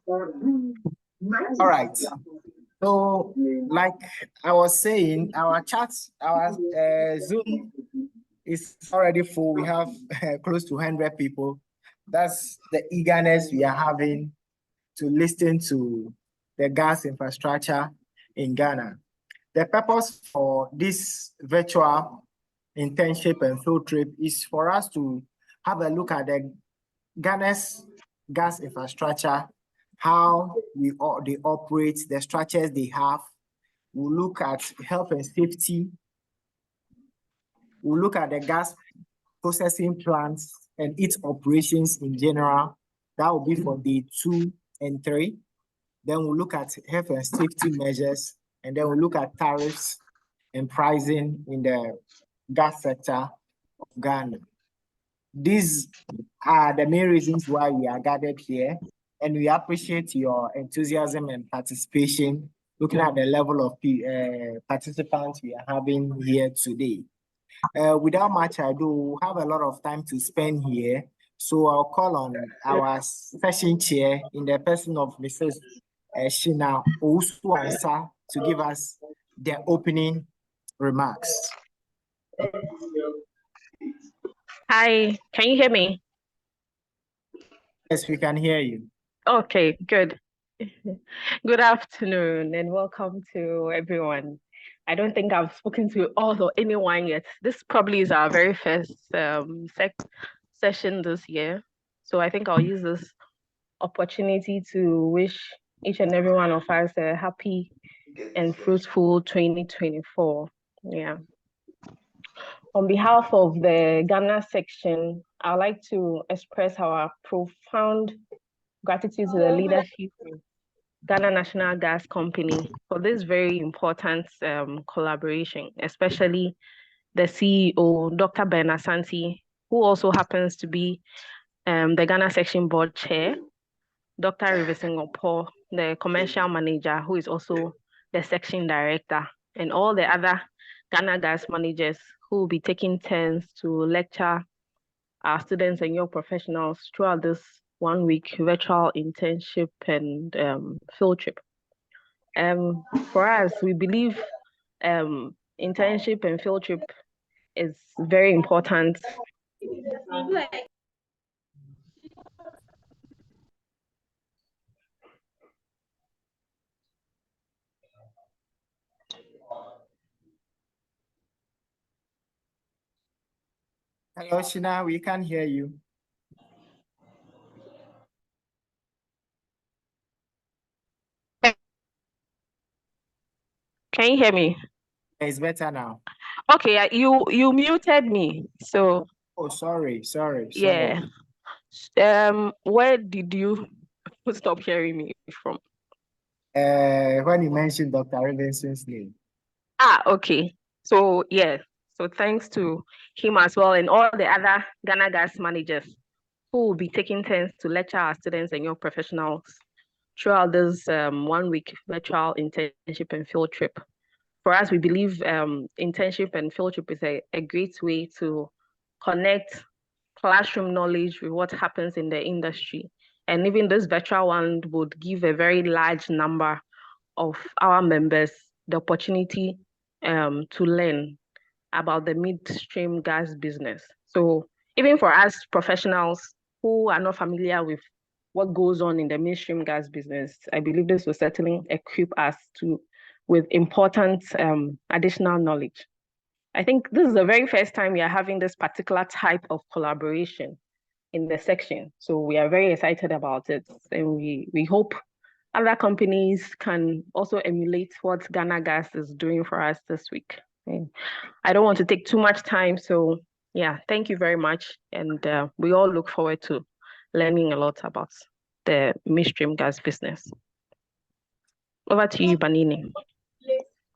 All right. So, like I was saying, our chat, our Zoom is already full. We have close to 100 people. That's the eagerness we are having to listen to the gas infrastructure in Ghana. The purpose for this virtual internship and field trip is for us to have a look at the Ghana's gas infrastructure, how they operate, the structures they have. We'll look at health and safety. We'll look at the gas processing plants and its operations in general. That will be for day 2 and 3. Then we'll look at health and safety measures, and then we'll look at tariffs and pricing in the gas sector of Ghana. These are the main reasons why we are gathered here, and we appreciate your enthusiasm and participation, looking at the level of participants we are having here today. Without much ado, we have a lot of time to spend here, so I'll call on our session chair in the person of Mrs. Shina Owusu-Ansah to give us the opening remarks. Hi, can you hear me? Yes, we can hear you. Okay, good. Good afternoon and welcome to everyone. I don't think I've spoken to all or anyone yet. This probably is our very first session this year. So I think I'll use this opportunity to wish each and every one of us a happy and fruitful 2024. Yeah. On behalf of the Ghana section, I'd like to express our profound gratitude to the leadership of Ghana National Gas Company for this very important collaboration, especially the CEO, Dr. Bernard Santi, who also happens to be the Ghana section board chair, Dr. Riverson Opo, the commercial manager, who is also the section director, and all the other Ghana Gas managers who will be taking turns to lecture our students and young professionals throughout this 1-week virtual internship and field trip. For us, we believe internship and field trip is very important. Hello, Shina, we can hear you. Can you hear me? It's better now. Okay, you muted me, so. Oh, sorry. Yeah. Where did you stop hearing me from? When you mentioned Dr. Riverson's name. Okay. So yeah. So thanks to him as well and all the other Ghana Gas managers who will be taking turns to lecture our students and young professionals throughout this 1-week virtual internship and field trip. For us, we believe internship and field trip is a great way to connect classroom knowledge with what happens in the industry. And even this virtual one would give a very large number of our members the opportunity to learn about the midstream gas business. So even for us professionals who are not familiar with what goes on in the midstream gas business, I believe this will certainly equip us with important additional knowledge. I think this is the very first time we are having this particular type of collaboration in the section. So we are very excited about it. And we hope other companies can also emulate what Ghana Gas is doing for us this week. I don't want to take too much time. So yeah, thank you very much. And we all look forward to learning a lot about the midstream gas business. Over to you, Banini.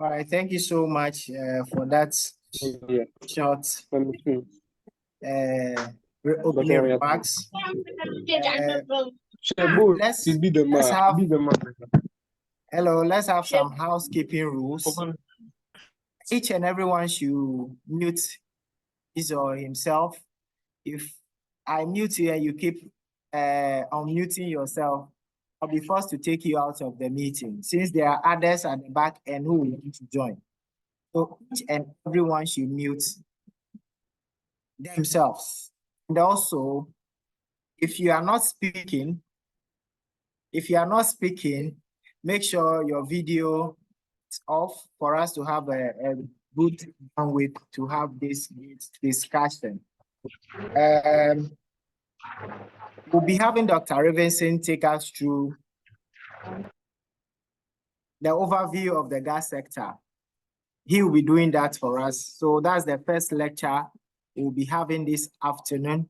All right, thank you so much for that short opening remarks. Let's have some housekeeping rules. Each and everyone should mute his or himself. If I mute you and you keep unmuting yourself, I'll be forced to take you out of the meeting since there are others at the back and who will need to join. So each and everyone should mute themselves. And also, if you are not speaking, make sure your video is off for us to have a good bandwidth to have this discussion. We'll be having Dr. Ravensson take us through the overview of the gas sector. He will be doing that for us. So that's the first lecture we'll be having this afternoon.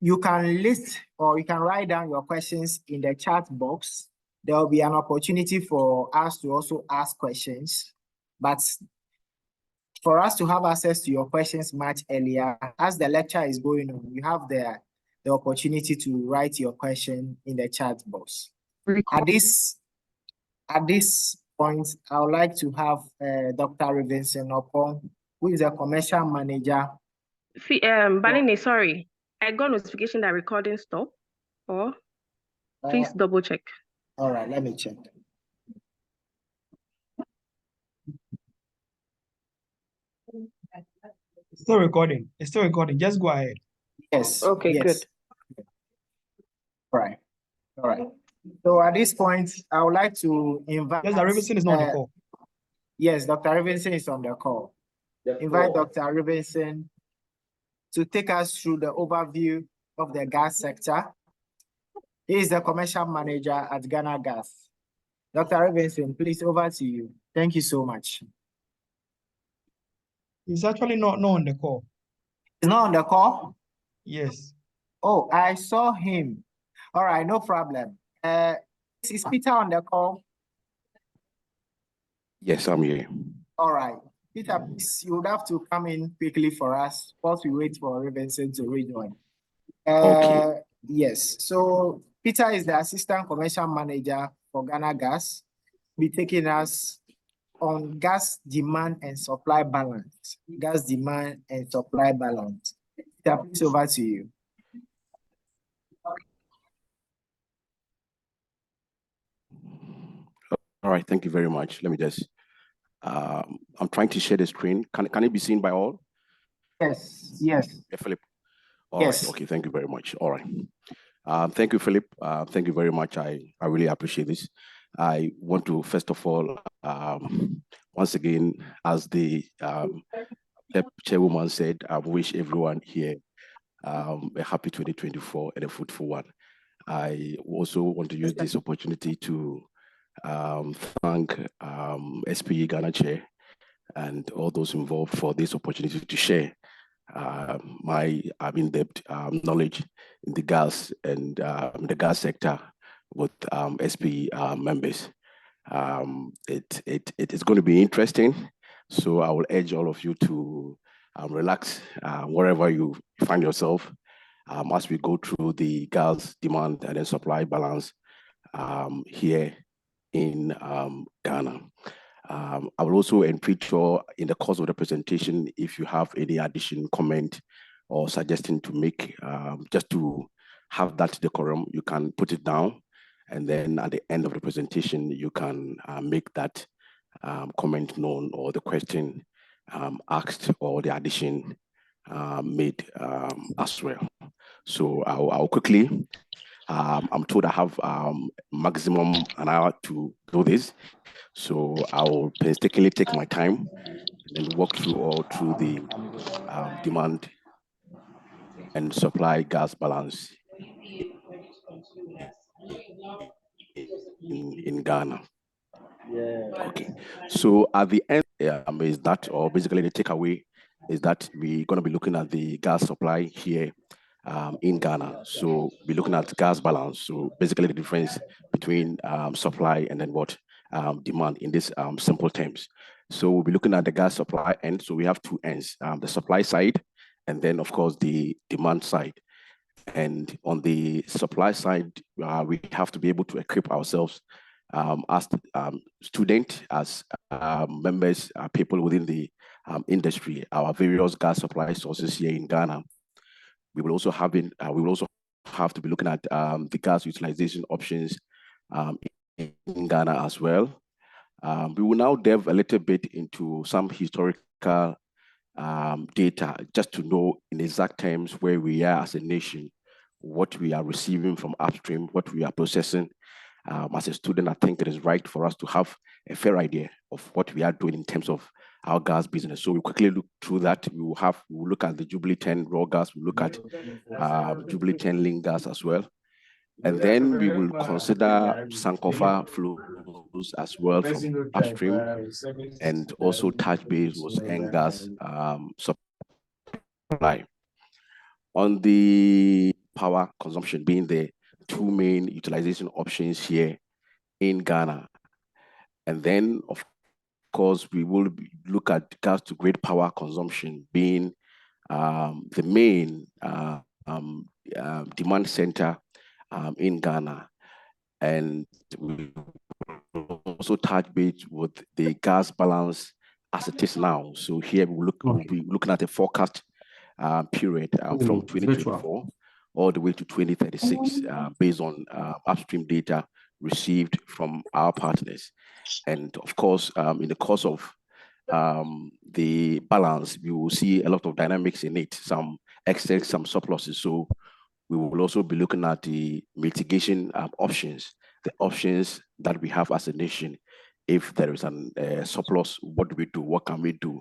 You can list or you can write down your questions in the chat box. There will be an opportunity for us to also ask questions. But for us to have access to your questions much earlier, as the lecture is going on, you have the opportunity to write your question in the chat box. At this point, I would like to have Dr. Ravensson Opong, who is a commercial manager. Banini, sorry, I got notification that recording stopped. Or please double check. All right, let me check. It's still recording. It's still recording. Just go ahead. Yes. Okay, yes. good. All right. All right. So at this point, I would like to invite... Yes, Dr. Ravensson is not on the call. Yes, Dr. Ravensson is on the call. Invite Dr. Ravensson to take us through the overview of the gas sector. He is the commercial manager at Ghana Gas. Dr. Ravensson, please, over to you. Thank you so much. He's actually not on the call. He's not on the call? Yes. Oh, I saw him. All right, no problem. Is Peter on the call? Yes, I'm here. All right. Peter, please, you would have to come in quickly for us whilst we wait for Ravensson to rejoin. Okay. Yes. So Peter is the assistant commercial manager for Ghana Gas. Be taking us on gas demand and supply balance. Gas demand and supply balance. Peter, please, over to you. All right. Thank you very much. Let me just. I'm trying to share the screen. Can it be seen by all? Yes. Yes. Yeah, Philip. All yes. right. Okay. Thank you very much. All right. Thank you, Philip. Thank you very much. I really appreciate this. I want to first of all, once again, as the chairwoman said, I wish everyone here a happy 2024 and a fruitful one. I also want to use this opportunity to thank SPE Ghana Chair and all those involved for this opportunity to share my in-depth knowledge in the gas and the gas sector with SPE members. It is going to be interesting, so I will urge all of you to relax wherever you find yourself as we go through the gas demand and then supply balance here in Ghana. I will also feature in the course of the presentation, if you have any addition, comment, or suggestion to make, just to have that decorum, you can put it down. And then at the end of the presentation, you can make that comment known or the question asked or the addition made as well. So I'll quickly, I'm told I have maximum an hour to do this. So I'll painstakingly take my time and walk through the demand and supply gas balance in Ghana. Okay, so at the end is that, or basically the takeaway is that we're going to be looking at the gas supply here in Ghana. So we're looking at gas balance. So basically the difference between supply and then what demand in this simple terms. So we'll be looking at the gas supply end. So we have two ends, the supply side, and then of course the demand side. And on the supply side, we have to be able to equip ourselves as students, as members, people within the industry, our various gas supply sources here in Ghana. We will also have have to be looking at the gas utilization options in Ghana as well. We will now delve a little bit into some historical data just to know in exact terms where we are as a nation, what we are receiving from upstream, what we are processing. As a student, I think it is right for us to have a fair idea of what we are doing in terms of our gas business. So we quickly look through that. We will look at the Jubilee 10 raw gas, we look at Jubilee 10 lean gas as well. And then we will consider Sankofa flows as well from upstream, and also touch base was gas supply. On the power consumption being the two main utilization options here in Ghana. And then, of course, we will look at gas to grid power consumption being the main demand center in Ghana. And we also touch base with the gas balance as it is now. So here we'll be looking at a forecast period from 2024 all the way to 2036 based on upstream data received from our partners. And of course, in the course of the balance, we will see a lot of dynamics in it, some excess, some surpluses. So we will also be looking at the mitigation options, the options that we have as a nation. If there is a surplus, what do we do? What can we do?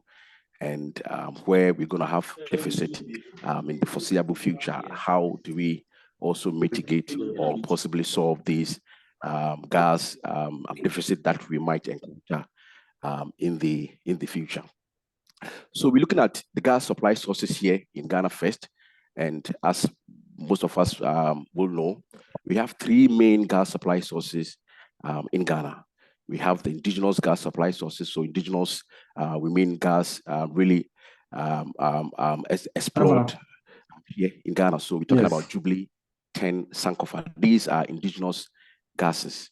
And where we're going to have deficit in the foreseeable future, how do we also mitigate or possibly solve these gas deficit that we might encounter in the future? So we're looking at the gas supply sources here in Ghana first, and as most of us will know, we have three main gas supply sources in Ghana. We have the indigenous gas supply sources. So indigenous, we mean gas really explored here in Ghana. So we're talking about Jubilee, 10, Sankofa. These are indigenous gases.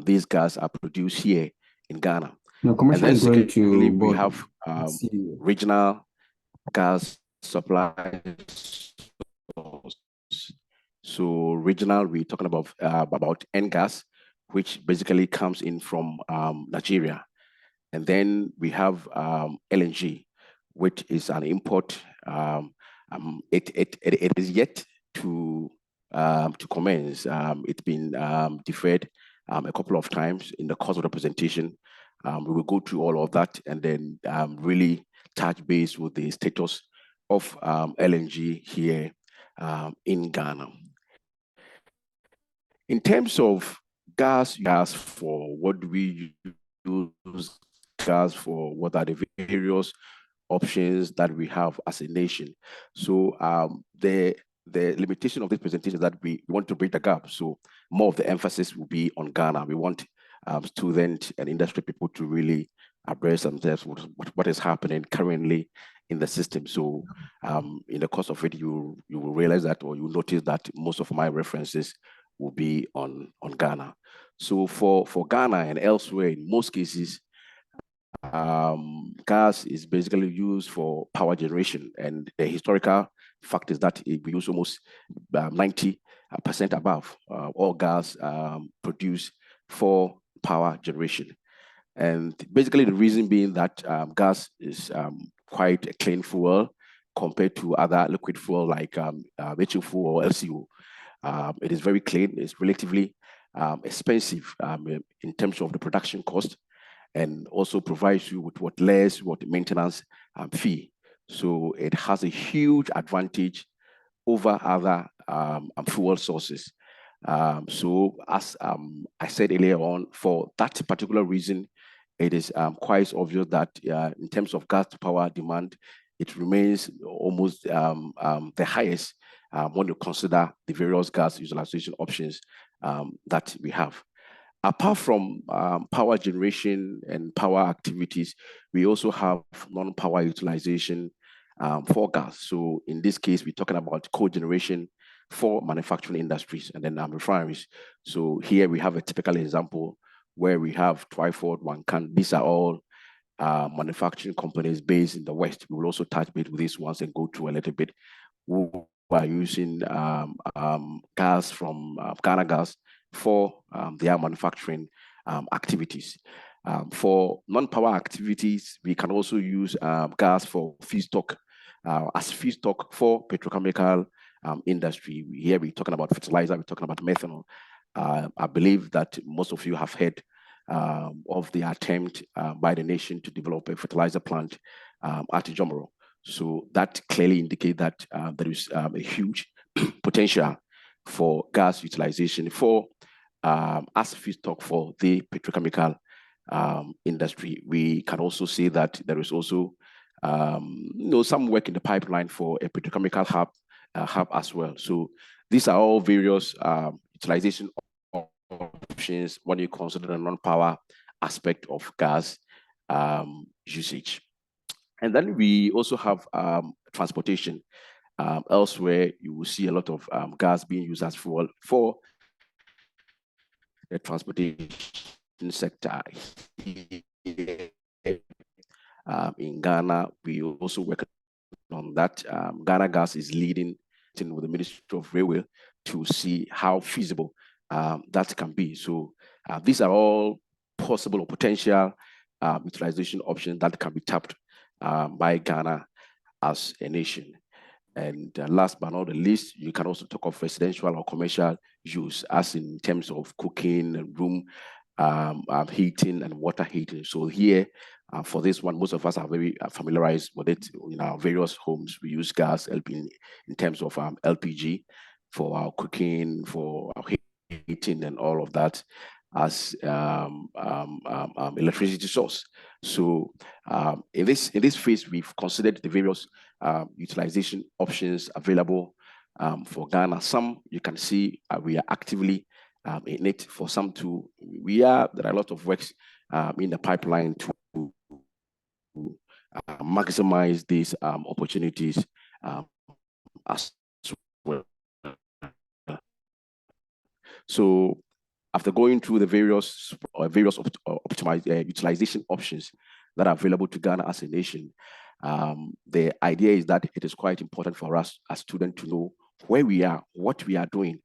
These gases are produced here in Ghana. No, and then secondly, we board. have regional gas supply. So regional, we're talking about N-gas, which basically comes in from Nigeria. And then we have LNG, which is an import. It is yet to commence. It's been deferred a couple of times in the course of the presentation. We will go through all of that and then really touch base with the status of LNG here in Ghana. In terms of gas for, what do we use gas for? What are the various options that we have as a nation? So the limitation of this presentation is that we want to bridge the gap. So more of the emphasis will be on Ghana. We want students and industry people to really address themselves with what is happening currently in the system. So in the course of it, you will realize that, or you will notice that most of my references will be on Ghana. So for Ghana and elsewhere, in most cases, gas is basically used for power generation. And the historical fact is that we use almost 90% above all gas produced for power generation. And basically the reason being that gas is quite a clean fuel compared to other liquid fuel like HFO or LCO. It is very clean. It's relatively expensive in terms of the production cost, and also provides you with less maintenance fee. So it has a huge advantage over other fuel sources. So as I said earlier on, for that particular reason, it is quite obvious that in terms of gas to power demand, it remains almost the highest when you consider the various gas utilization options that we have. Apart from power generation and power activities, we also have non-power utilization for gas. So in this case, we're talking about co-generation for manufacturing industries and then refineries. So here we have a typical example where we have Twyford, Wankan. These are all manufacturing companies based in the West. We will also touch base with these ones and go through a little bit are using gas from Ghana gas for their manufacturing activities. For non-power activities, we can also use gas for feedstock as feedstock for petrochemical industry. Here we're talking about fertilizer, we're talking about methanol. I believe that most of you have heard of the attempt by the nation to develop a fertilizer plant at 𝙑𝙑𝙧𝙪𝙖𝙡. So that clearly indicates that there is a huge potential for gas utilization for as feedstock for the petrochemical industry. We can also say that there is also some work in the pipeline for a petrochemical hub as well. So these are all various utilization options when you consider the non-power aspect of gas usage. And then we also have transportation. Elsewhere, you will see a lot of gas being used as fuel for the transportation sector. In Ghana, we also work on that. Ghana Gas is leading with the Ministry of Railway to see how feasible that can be. So these are all possible or potential utilization options that can be tapped by Ghana as a nation. And last but not the least, you can also talk of residential or commercial use, as in terms of cooking and room heating and water heating. So here, for this one, most of us are very familiarized with it. In our various homes, we use gas LP in terms of LPG for our cooking, for our heating and all of that as electricity source. So in this phase, we've considered the various utilization options available for Ghana. Some you can see we are actively in it. For some too, there are a lot of works in the pipeline to maximize these opportunities as well. So after going through the various utilization options that are available to Ghana as a nation, the idea is that it is quite important for us as students to know where we are, what we are doing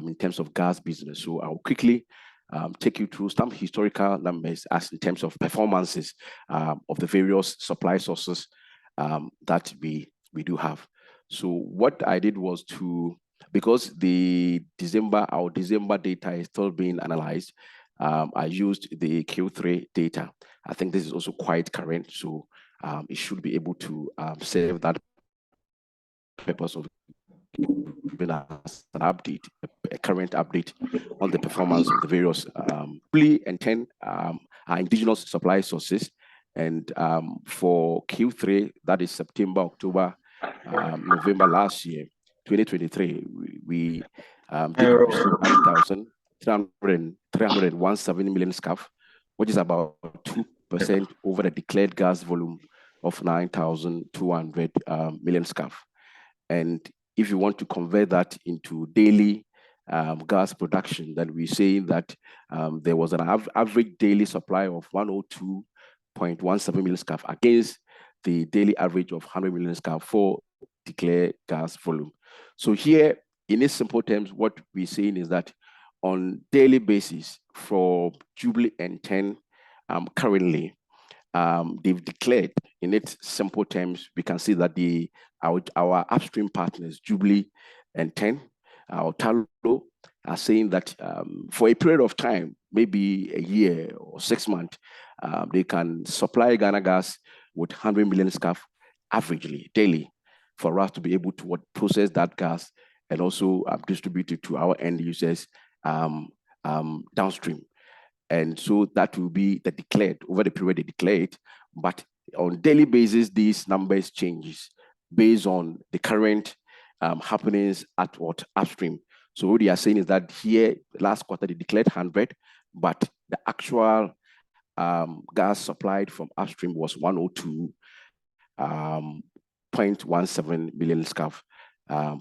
in terms of gas business. So I'll quickly take you through some historical numbers as in terms of performances of the various supply sources that we do have. So what I did was because our December data is still being analyzed, I used the Q3 data. I think this is also quite current, so it should be able to serve that purpose of giving us an update, a current update on the performance of the various and 10 are indigenous supply sources. And for Q3, that is September, October, November last year, 2023, we did receive 9,317 million scarf, which is about 2% over the declared gas volume of 9,200 million scarf. And if you want to convert that into daily gas production, then we're saying that there was an average daily supply of 102.17 million scarf against the daily average of 100 million scarf for declared gas volume. So here, in its simple terms, what we're saying is that on daily basis for Jubilee and 10 currently, they've declared, in its simple terms, we can see that our upstream partners, Jubilee and 10, our Talo, are saying that for a period of time, maybe a year or 6 months, they can supply Ghana Gas with 100 million scarf averagely, daily, for us to be able to process that gas and also distribute it to our end users downstream. And so that will be the declared over the period they declare it. But on daily basis, these numbers changes based on the current happenings at upstream. So what they are saying is that here, last quarter, they declared 100, but the actual gas supplied from upstream was 102.17 million scarf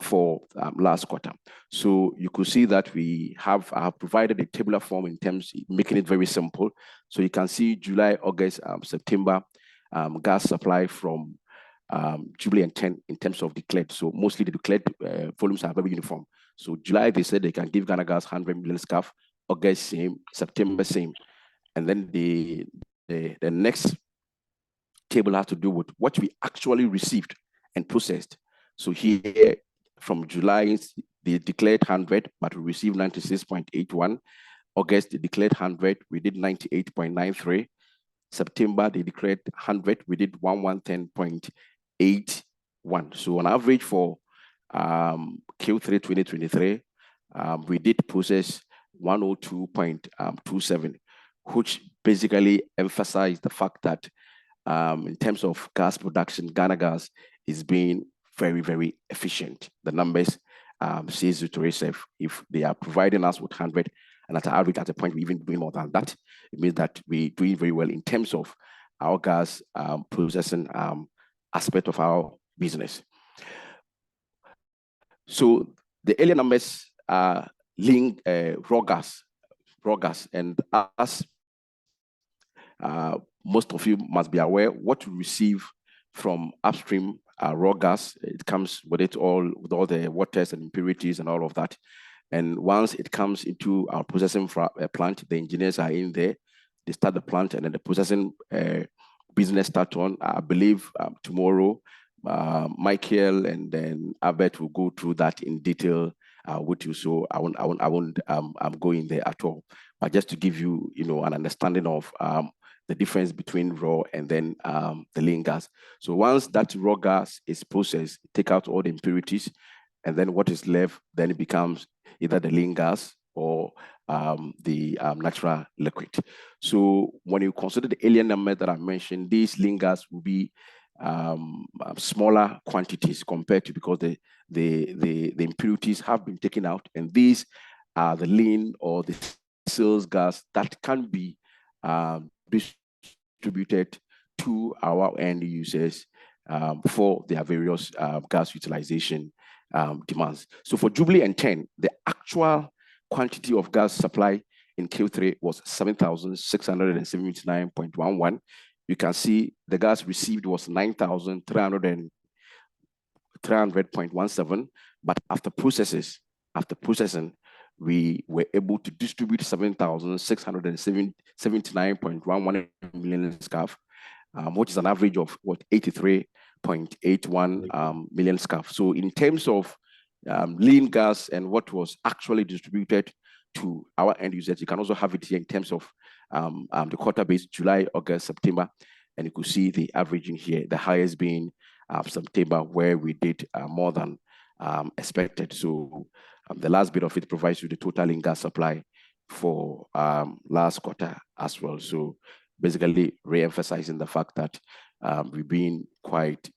for last quarter. So you could see that we have provided a tabular form in terms, making it very simple. So you can see July, August, September gas supply from Jubilee and 10 in terms of declared. So mostly the declared volumes are very uniform. So July, they said they can give Ghana Gas 100 million scarf, August same, September same. And then the next table has to do with what we actually received and processed. So here from July, they declared 100, but we received 96.81. August, they declared 100, we did 98.93. September, they declared 100, we did 1110.81. So on average for Q3 2023, we did process 102.27, which basically emphasized the fact that in terms of gas production, Ghana Gas is being very, very efficient. The numbers says it to itself. If they are providing us with 100, and at average, at a point, we're even doing more than that, it means that we're doing very well in terms of our gas processing aspect of our business. So the earlier numbers are linked raw gas, and as most of you must be aware, what we receive from upstream raw gas, it comes with it all, with all the waters and impurities and all of that. And once it comes into our processing plant, the engineers are in there, they start the plant, and then the processing business start on. I believe tomorrow, Michael and then Albert will go through that in detail with you. So I won't go in there at all. But just to give you, an understanding of the difference between raw and then the lean gas. So once that raw gas is processed, take out all the impurities, and then what is left, then it becomes either the lean gas or the natural liquid. So when you consider the alien number that I mentioned, these lean gas will be smaller quantities compared to, because the impurities have been taken out, and these are the lean or the sales gas that can be distributed to our end users for their various gas utilization demands. So for Jubilee and 10, the actual quantity of gas supply in Q3 was 7,679.11. You can see the gas received was 9,300.17, but after processing, we were able to distribute 7,679.11 million scarf, which is an average of 83.81 million scarf. So in terms of lean gas and what was actually distributed to our end users, you can also have it here in terms of the quarter base, July, August, September, and you could see the averaging here, the highest being September, where we did more than expected. So the last bit of it provides you the total in gas supply for last quarter as well. So basically re-emphasizing the fact that we've been quite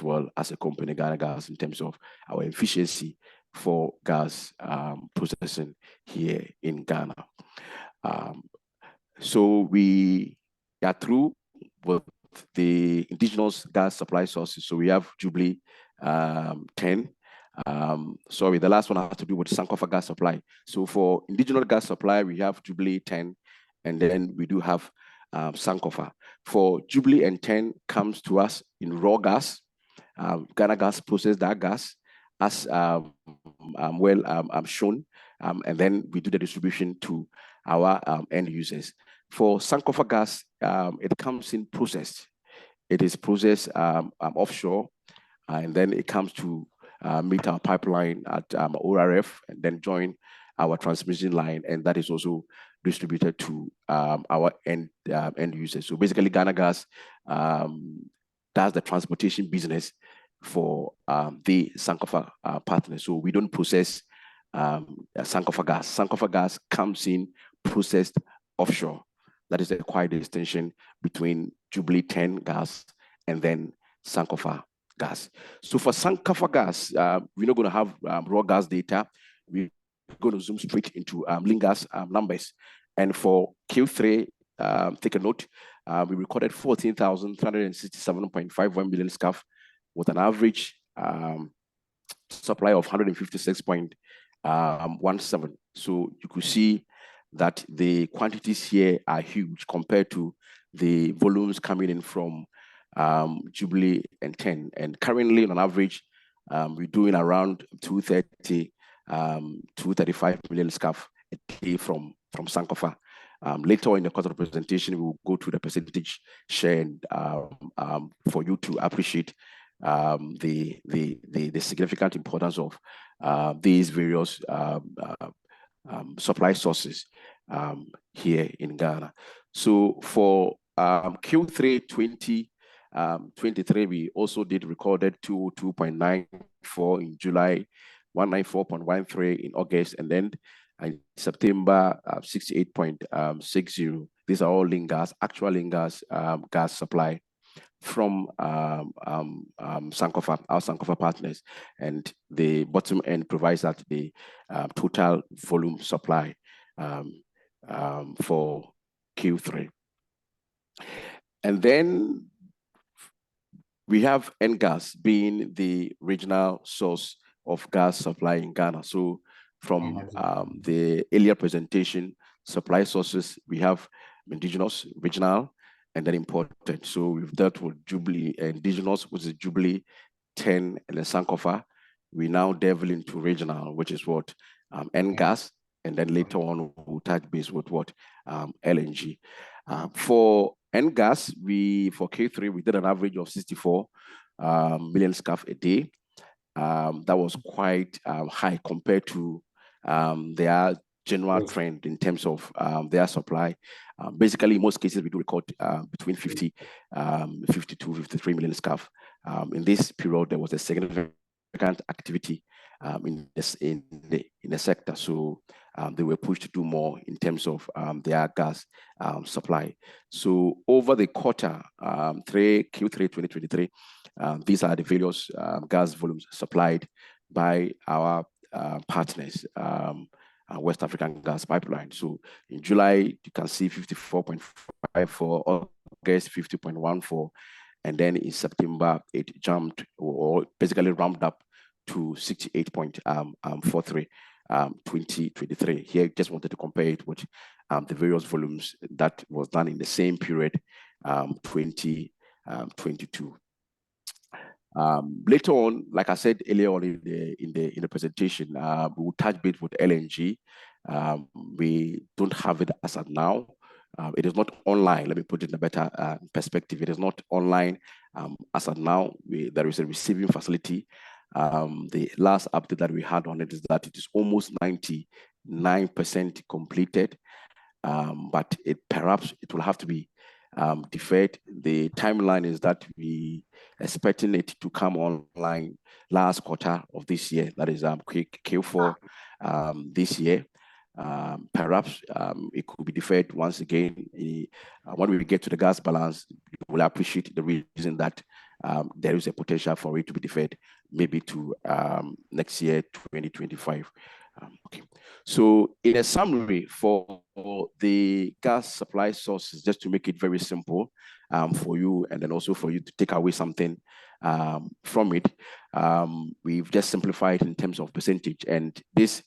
well as a company, Ghana Gas, in terms of our efficiency for gas processing here in Ghana. So we are through with the indigenous gas supply sources. So we have Jubilee 10. Sorry, the last one has to do with Sankofa gas supply. So for indigenous gas supply, we have Jubilee 10, and then we do have Sankofa. For Jubilee and 10 comes to us in raw gas. Ghana Gas process that gas as shown, and then we do the distribution to our end users. For Sankofa gas, it comes in processed. It is processed offshore, and then it comes to meet our pipeline at ORF, and then join our transmission line, and that is also distributed to our end users. So basically, Ghana Gas does the transportation business for the Sankofa partners. So we don't process Sankofa gas. Sankofa gas comes in processed offshore. That is a quite distinction between Jubilee 10 gas and then Sankofa gas. So for Sankofa gas, we're not going to have raw gas data. We're going to zoom straight into lean gas numbers. And for Q3, take a note, we recorded 14,367.51 million scarf with an average supply of 156.17. So you could see that the quantities here are huge compared to the volumes coming in from Jubilee and 10. And currently, on average, we're doing around 230, 235 million scarf a day from Sankofa. Later in the course of the presentation, we will go through the percentage share and, for you to appreciate the significant importance of these various supply sources here in Ghana. So for Q3 2023, we also did recorded 202.94 in July, 194.13 in August, and then in September, 68.60. These are all Lingas, actual Lingas gas supply from Sankofa, our Sankofa partners, and the bottom end provides that the total volume supply for Q3. And then we have NGAS being the regional source of gas supply in Ghana. So from the earlier presentation, supply sources, we have indigenous, regional, and then imported. So we've dealt with Jubilee indigenous, which is Jubilee, 10, and then Sankofa. We now delve into regional, which is what NGAS, and then later on we'll touch base with what LNG. For NGAS, for Q3 we did an average of 64 million scarf a day. That was quite high compared to their general trend in terms of their supply. Basically, in most cases, we do record between 52, 53 million scarf. In this period, there was a significant activity in the sector. So they were pushed to do more in terms of their gas supply. So over the quarter, Q3 2023, these are the various gas volumes supplied by our partners, West African Gas Pipeline. So in July, you can see 54.54, August 50.14, and then in September, it jumped or basically ramped up to 68.43, 2023. Here, just wanted to compare it with the various volumes that was done in the same period, 2022. Later on, like I said earlier on in the presentation, we will touch base with LNG. We don't have it as of now. It is not online. Let me put it in a better perspective. It is not online as of now. There is a receiving facility. The last update that we had on it is that it is almost 99% completed, but perhaps it will have to be deferred. The timeline is that we expecting it to come online last quarter of this year. That is Q4 this year. Perhaps it could be deferred once again. When we get to the gas balance, we'll appreciate the reason that there is a potential for it to be deferred, maybe to next year, 2025. Okay. So in a summary for the gas supply sources, just to make it very simple for you, and then also for you to take away something from it, we've just simplified in terms of percentage, and this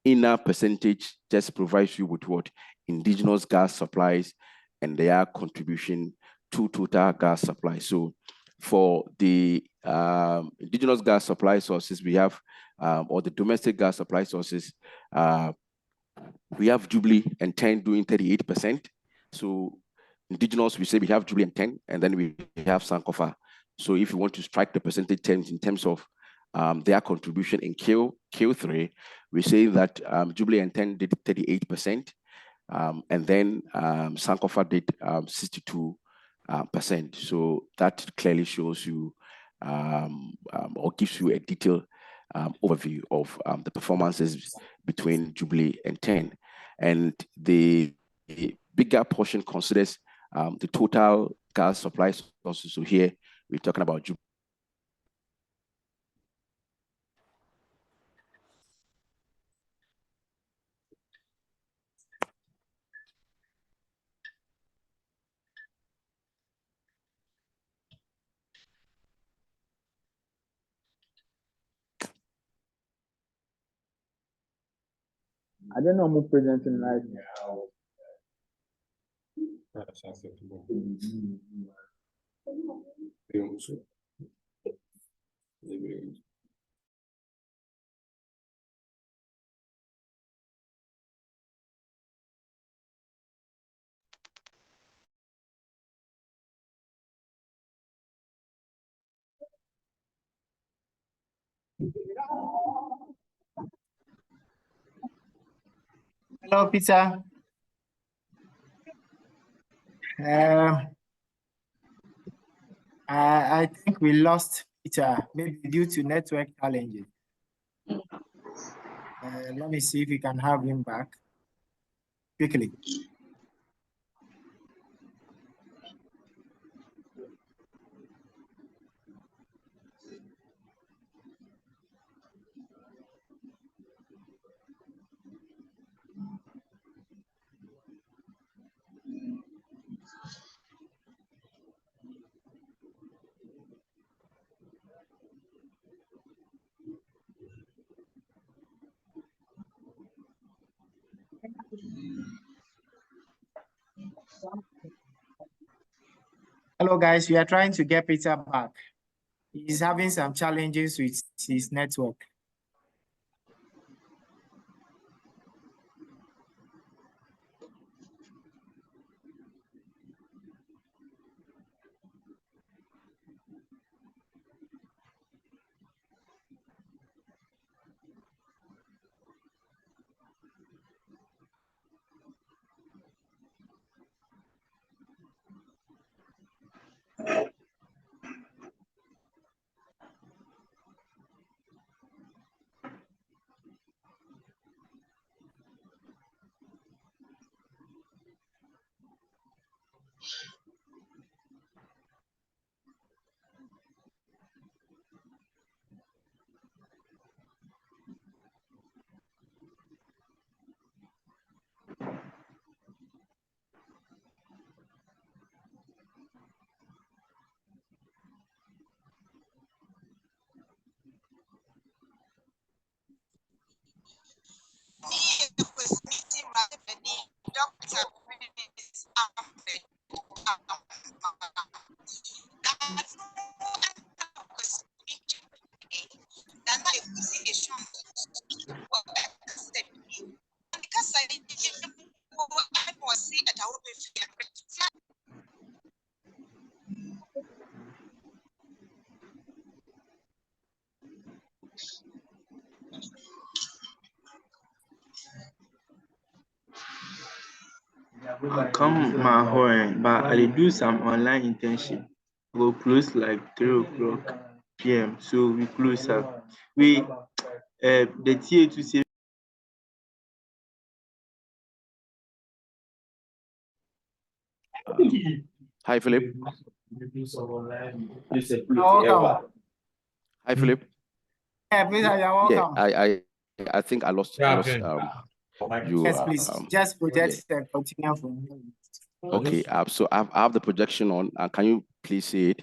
inner percentage just provides you with what indigenous gas supplies and their contribution to total gas supply. So for the indigenous gas supply sources, we have, or the domestic gas supply sources, we have Jubilee and 10 doing 38%. So indigenous, we say we have Jubilee and 10, and then we have Sankofa. So if you want to strike the percentage terms in terms of their contribution in Q3, we say that Jubilee and 10 did 38%, and then Sankofa did 62%. So that clearly shows you or gives you a detailed overview of the performances between Jubilee and 10. And the bigger portion considers the total gas supply sources. So here we're talking about Jubilee. I don't know who presenting right now. That's acceptable. Hello, Peter. I think we lost Peter, maybe due to network challenges. Let me see if we can have him back quickly. Hello, guys. We are trying to get Peter back. He's having some challenges with his network. I come my home, but I dey do some online internship. Go close like 3 o'clock p.m. So we close up. We the TA to say. Hi, Philip. Welcome. Hi, Philip. Yeah, Peter, you're welcome. I think I lost you. Yes, please. Just project and continue from here. Okay. So I have the projection on. Can you please see it?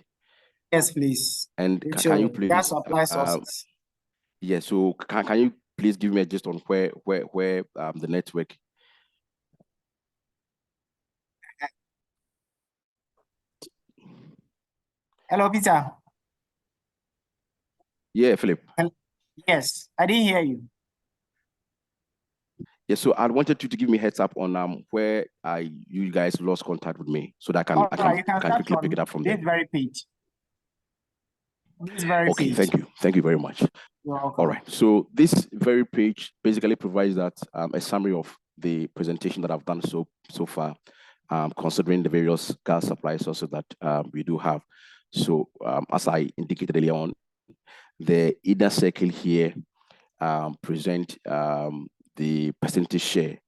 Yes, please. And can you please? Gas supply sources. Yeah. So can you please give me a gist on where the network? Hello, Peter. Yeah, Philip. Yes, I didn't hear you. Yeah, so I wanted you to give me a heads up on where you guys lost contact with me, so that I can quickly pick it up from there. This very page. This very okay, page. thank you very much. You're welcome. All right, so this very page basically provides that a summary of the presentation that I've done so far, considering the various gas supply sources that we do have. So as I indicated earlier on, the inner circle here present the percentage share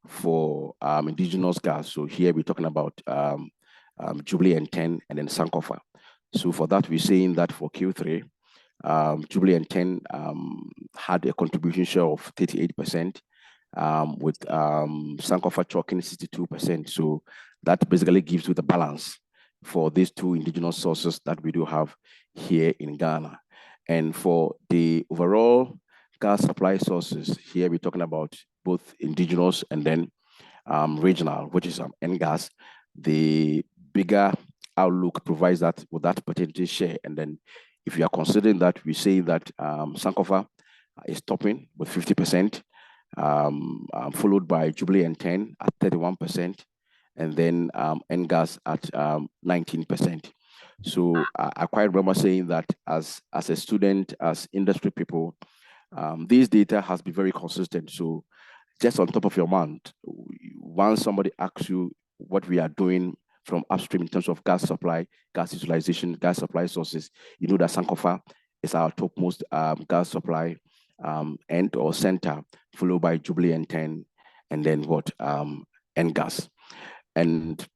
for indigenous gas. So here we're talking about Jubilee and 10 and then Sankofa. So for that, we're saying that for Q3, Jubilee and 10 had a contribution share of 38%, with Sankofa chalking 62%. So that basically gives you the balance for these two indigenous sources that we do have here in Ghana. And for the overall gas supply sources, here we're talking about both indigenous and then regional, which is NGAS. The bigger outlook provides that with that percentage share. And then if you are considering that, we say that Sankofa is topping with 50%, followed by Jubilee and 10 at 31%, and then NGAS at 19%. So I quite remember saying that as a student, as industry people, this data has been very consistent. So just on top of your mind, once somebody asks you what we are doing from upstream in terms of gas supply, gas utilization, gas supply sources, you know that Sankofa is our topmost gas supply end or center, followed by Jubilee and 10, and then what? NGAS. And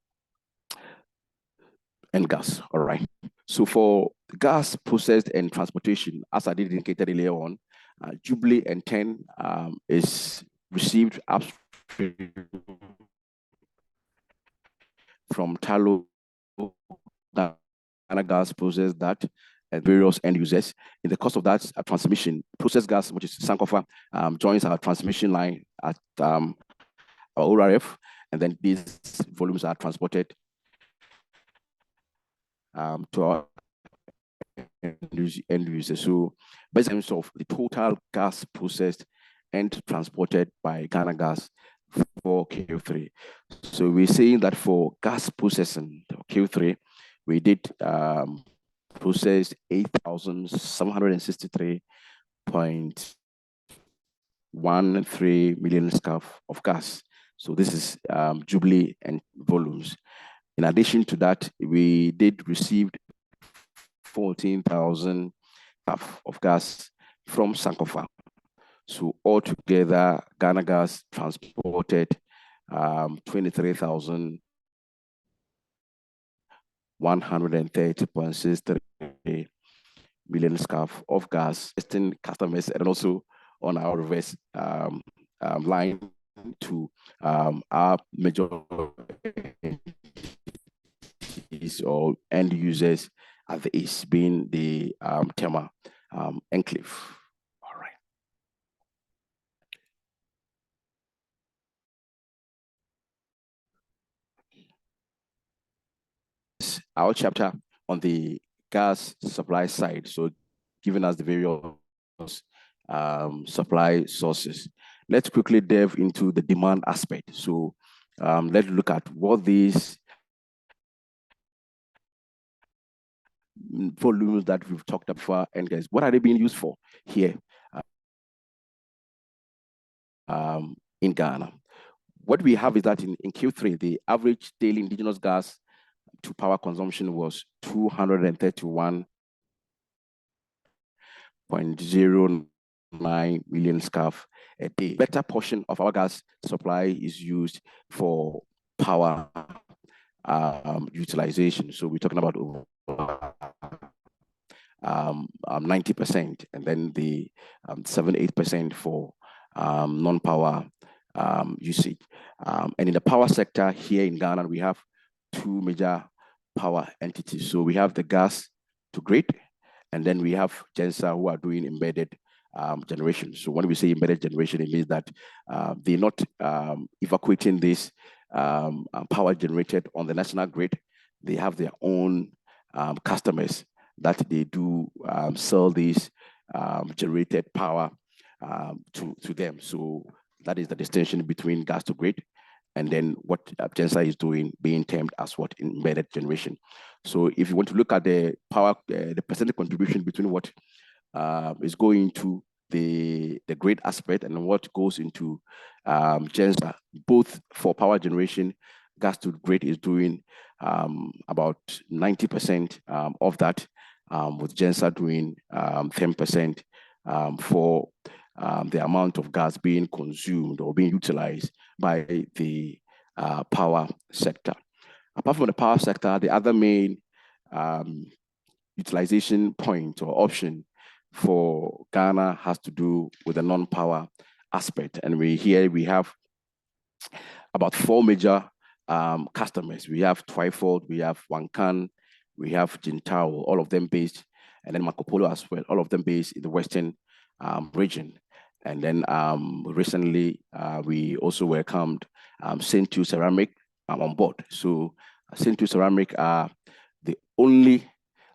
gas, all right. So for gas processed and transportation, as I did indicate earlier on, Jubilee and 10 is received upstream from Talo, Ghana gas processed that at various end users. In the course of that transmission, processed gas, which is Sankofa, joins our transmission line at our ORF, and then these volumes are transported to our end users. So, based on of the total gas processed and transported by Ghana Gas for Q3. So we're saying that for gas processing Q3, we did process 8,763.13 million scarf of gas. So this is Jubilee and volumes. In addition to that, we did receive 14,000 of gas from Sankofa. So altogether, Ghana Gas transported 23,130.63 million scarf of gas, testing customers, and also on our reverse line to our major or end users at the east, being the Tema enclave. All right. Our chapter on the gas supply side, so giving us the various supply sources. Let's quickly delve into the demand aspect. So let's look at what these volumes that we've talked about, and guys, what are they being used for here in Ghana? What we have is that in Q3, the average daily indigenous gas to power consumption was 231.09 million scarf a day. Better portion of our gas supply is used for power utilization. So we're talking about 90%, and then the 7-8% for non-power usage. And in the power sector here in Ghana, we have two major power entities. So we have the gas to grid, and then we have Gensa who are doing embedded generation. So when we say embedded generation, it means that they're not evacuating this power generated on the national grid. They have their own customers that they do sell this generated power to them. So that is the distinction between gas to grid and then what Gensa is doing, being termed as what embedded generation. So if you want to look at the power, the percentage contribution between what is going to the grid aspect and what goes into Gensa, both for power generation, gas to grid is doing about 90% of that, with Gensa doing 10% for the amount of gas being consumed or being utilized by the power sector. Apart from the power sector, the other main utilization point or option for Ghana has to do with the non-power aspect. And we have about 4 major customers. We have Twyford, we have Wankan, we have Jintao, all of them based, and then Marco Polo as well, all of them based in the Western region. And then recently, we also welcomed St. Ceramic on board. So St. Ceramic are only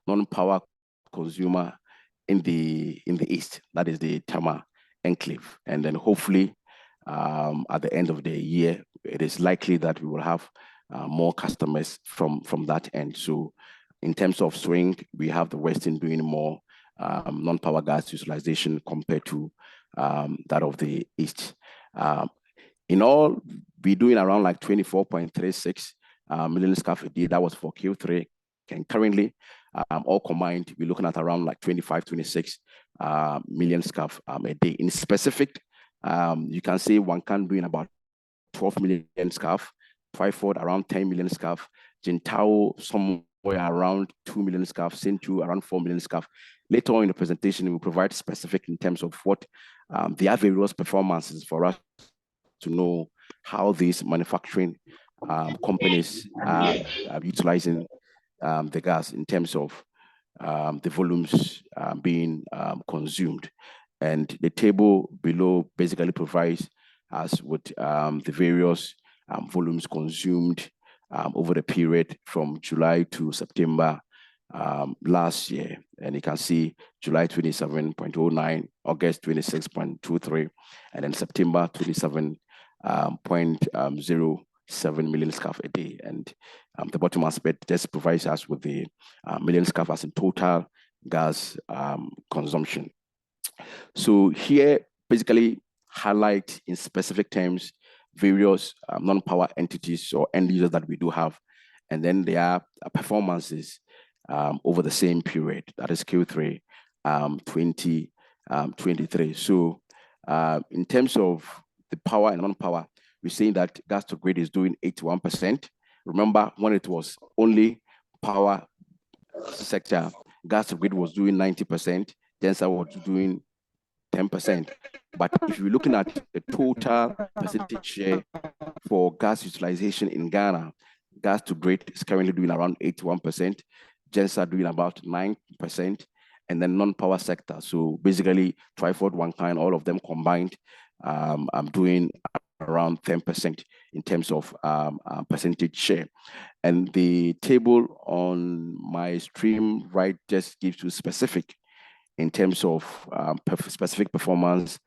non-power consumer in the east, that is the Tama enclave. And then hopefully at the end of the year, it is likely that we will have more customers from that end. So in terms of swing, we have the Western doing more non-power gas utilization compared to that of the East. In all, we're doing around like 24.36 million scarf a day. That was for Q3. And currently, all combined, we're looking at around like 25, 26 million scarf a day. In specific, you can say one can doing about 12 million scarf, Twyford around 10 million scarf, Jintao somewhere around 2 million scarf, Sintu around 4 million scarf. Later on in the presentation, we'll provide specific in terms of what the various performances for us to know how these manufacturing companies are utilizing the gas in terms of the volumes being consumed. And the table below basically provides us with the various volumes consumed over the period from July to September last year. And you can see July 27.09, August 26.23, and then September 27.07 million scarf a day. And the bottom aspect just provides us with the million scarf as in total gas consumption. So here basically highlight in specific terms various non-power entities or end users that we do have, and then their performances over the same period, that is Q3 2023. So in terms of the power and non-power, we're saying that gas to grid is doing 81%. Remember, when it was only power sector, gas to grid was doing 90%, Gensa was doing 10%. But if you're looking at the total percentage share for gas utilization in Ghana, gas to grid is currently doing around 81%, Gensa doing about 9%, and then non-power sector. So basically, Twyford, One Kind, all of them combined, I'm doing around 10% in terms of percentage share. And the table on my stream right just gives you specific in terms of specific performance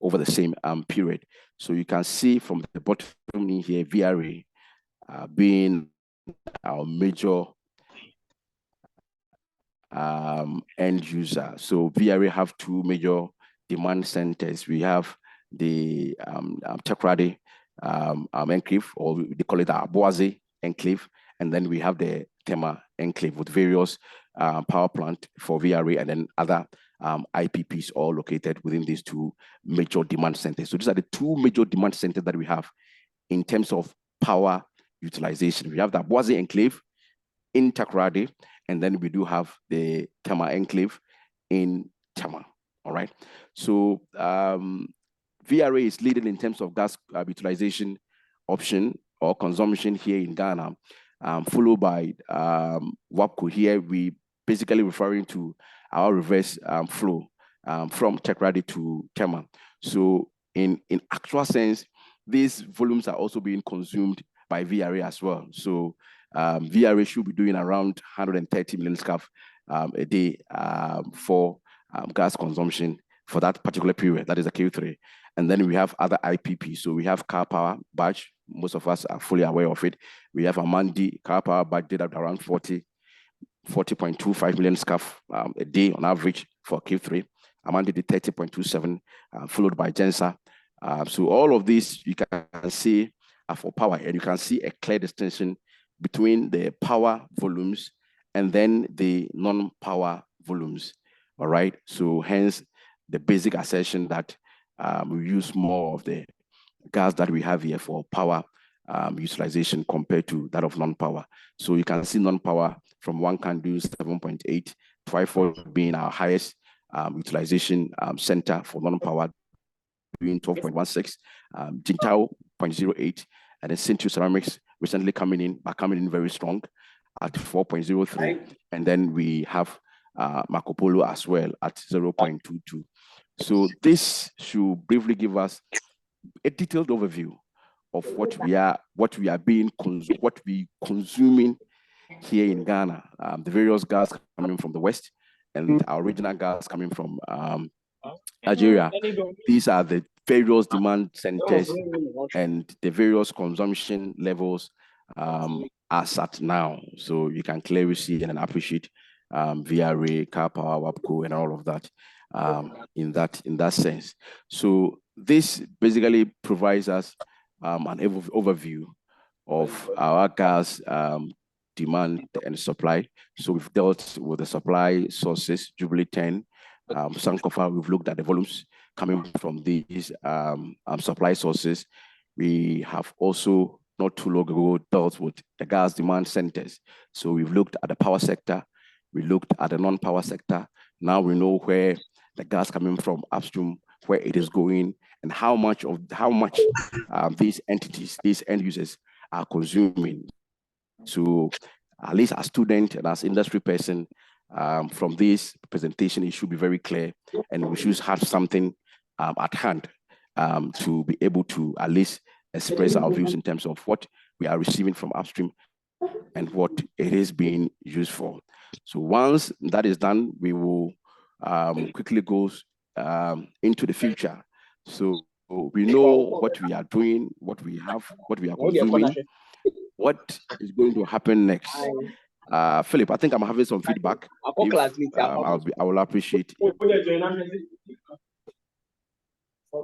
over the same period. So you can see from the bottom in here, VRA being our major end user. So VRA have two major demand centers. We have the Takoradi enclave, or they call it the Aboase enclave, and then we have the Tema enclave with various power plant for VRA and then other IPPs all located within these two major demand centers. So these are the two major demand centers that we have in terms of power utilization. We have the Aboase enclave in Takoradi, and then we do have the Tema enclave in Tama. All right. So VRA is leading in terms of gas utilization option or consumption here in Ghana, followed by WAPCO. Here we basically referring to our reverse flow from Takoradi to Tema. So in actual sense, these volumes are also being consumed by VRA as well. So VRA should be doing around 130 million scarf a day for gas consumption for that particular period. That is the Q3. And then we have other IPP. So we have Car Power batch. Most of us are fully aware of it. We have Amandi Car Power batch did at around 40.25 million scarf a day on average for Q3. Amandi did 30.27, followed by Gensa. So all of these you can see are for power, and you can see a clear distinction between the power volumes and then the non-power volumes. All right. So hence the basic assertion that we use more of the gas that we have here for power utilization compared to that of non-power. So you can see non-power from One Can do 7.8, Twyford being our highest utilization center for non-power, doing 12.16, Jintao 0.08, and then Sintu Ceramics recently coming in very strong at 4.03, and then we have Marco Polo as well at 0.22. So this should briefly give us a detailed overview of what we consuming here in Ghana, the various gas coming from the west and our regional gas coming from Nigeria. These are the various demand centers and the various consumption levels as at now. So you can clearly see and appreciate VRA, car power, WAPCO, and all of that in that sense. So this basically provides us an overview of our gas demand and supply. So we've dealt with the supply sources, Jubilee 10, Sankofa. We've looked at the volumes coming from these supply sources. We have also not too long ago dealt with the gas demand centers. So we've looked at the power sector, we looked at the non-power sector. Now we know where the gas coming from upstream, where it is going, and how much these entities, these end users are consuming. So at least as student and as industry person, from this presentation, it should be very clear, and we should have something at hand to be able to at least express our views in terms of what we are receiving from upstream and what it is being used for. So once that is done, we will quickly go into the future. So we know what we are doing, what we have, what we are consuming, what is going to happen next. Philip, I think I'm having some feedback. I will appreciate it.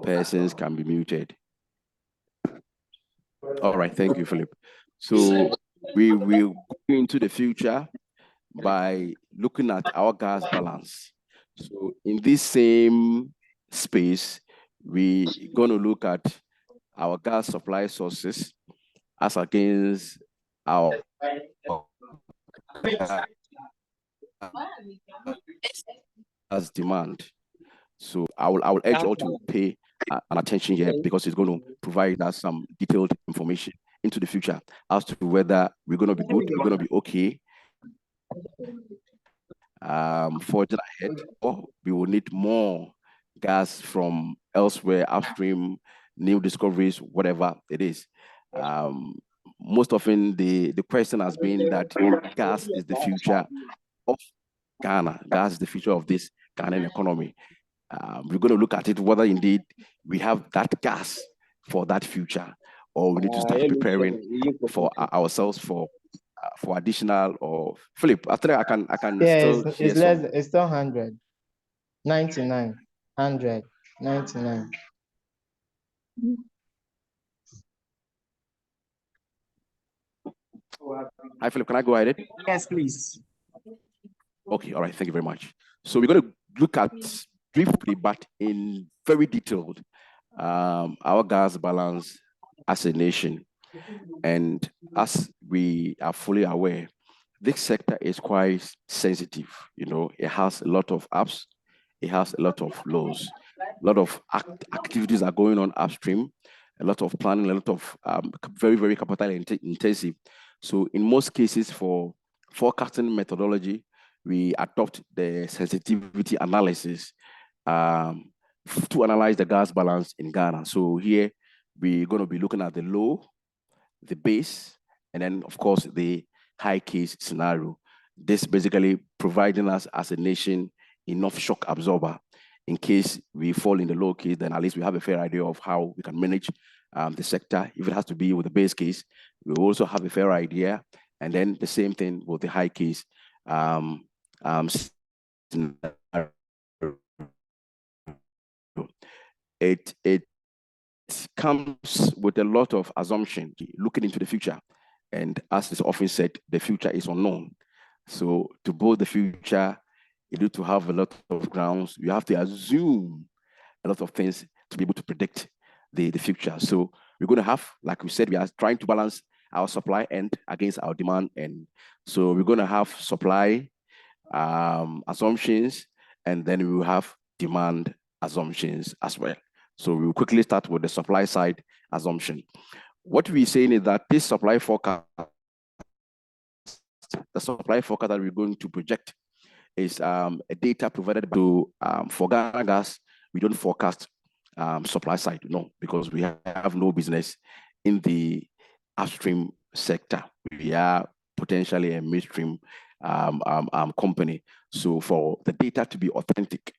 Persons can be muted. All right, thank you, Philip. So we will go into the future by looking at our gas balance. So in this same space, we're going to look at our gas supply sources as against our gas demand. So I will urge all to pay an attention here, because it's going to provide us some detailed information into the future as to whether we're going to be good, we're going to be okay for the ahead, or we will need more gas from elsewhere, upstream, new discoveries, whatever it is. Most often the question has been that gas is the future of Ghana. Gas is the future of this Ghanaian economy. We're going to look at it whether indeed we have that gas for that future, or we need to start preparing for ourselves for additional. Or Philip, after I can yeah, still it's less. It's still 100, 99, 100, 99. Hi, Philip. Can I go ahead? Yes, please. Okay. All right. Thank you very much. So we're going to look at briefly, but in very detailed, our gas balance as a nation. And as we are fully aware, this sector is quite sensitive. You know, it has a lot of ups, it has a lot of lows, a lot of activities are going on upstream, a lot of planning, a lot of very, very capital intensive. So in most cases, for forecasting methodology, we adopt the sensitivity analysis to analyze the gas balance in Ghana. So here we're going to be looking at the low, the base, and then of course the high case scenario. This basically providing us as a nation enough shock absorber in case we fall in the low case. Then at least we have a fair idea of how we can manage the sector. If it has to be with the base case, we also have a fair idea. And then the same thing with the high case it comes with a lot of assumption, looking into the future. And as is often said, the future is unknown. So to build the future, you need to have a lot of grounds. You have to assume a lot of things to be able to predict the future. So we're going to have, like we said, we are trying to balance our supply end against our demand end. So we're going to have supply assumptions, and then we will have demand assumptions as well. So we will quickly start with the supply side assumption. What we're saying is that this supply forecast, the supply forecast that we're going to project is a data provided to, for Ghana Gas, we don't forecast supply side, no, because we have no business in the upstream sector. We are potentially a midstream company. So for the data to be authentic,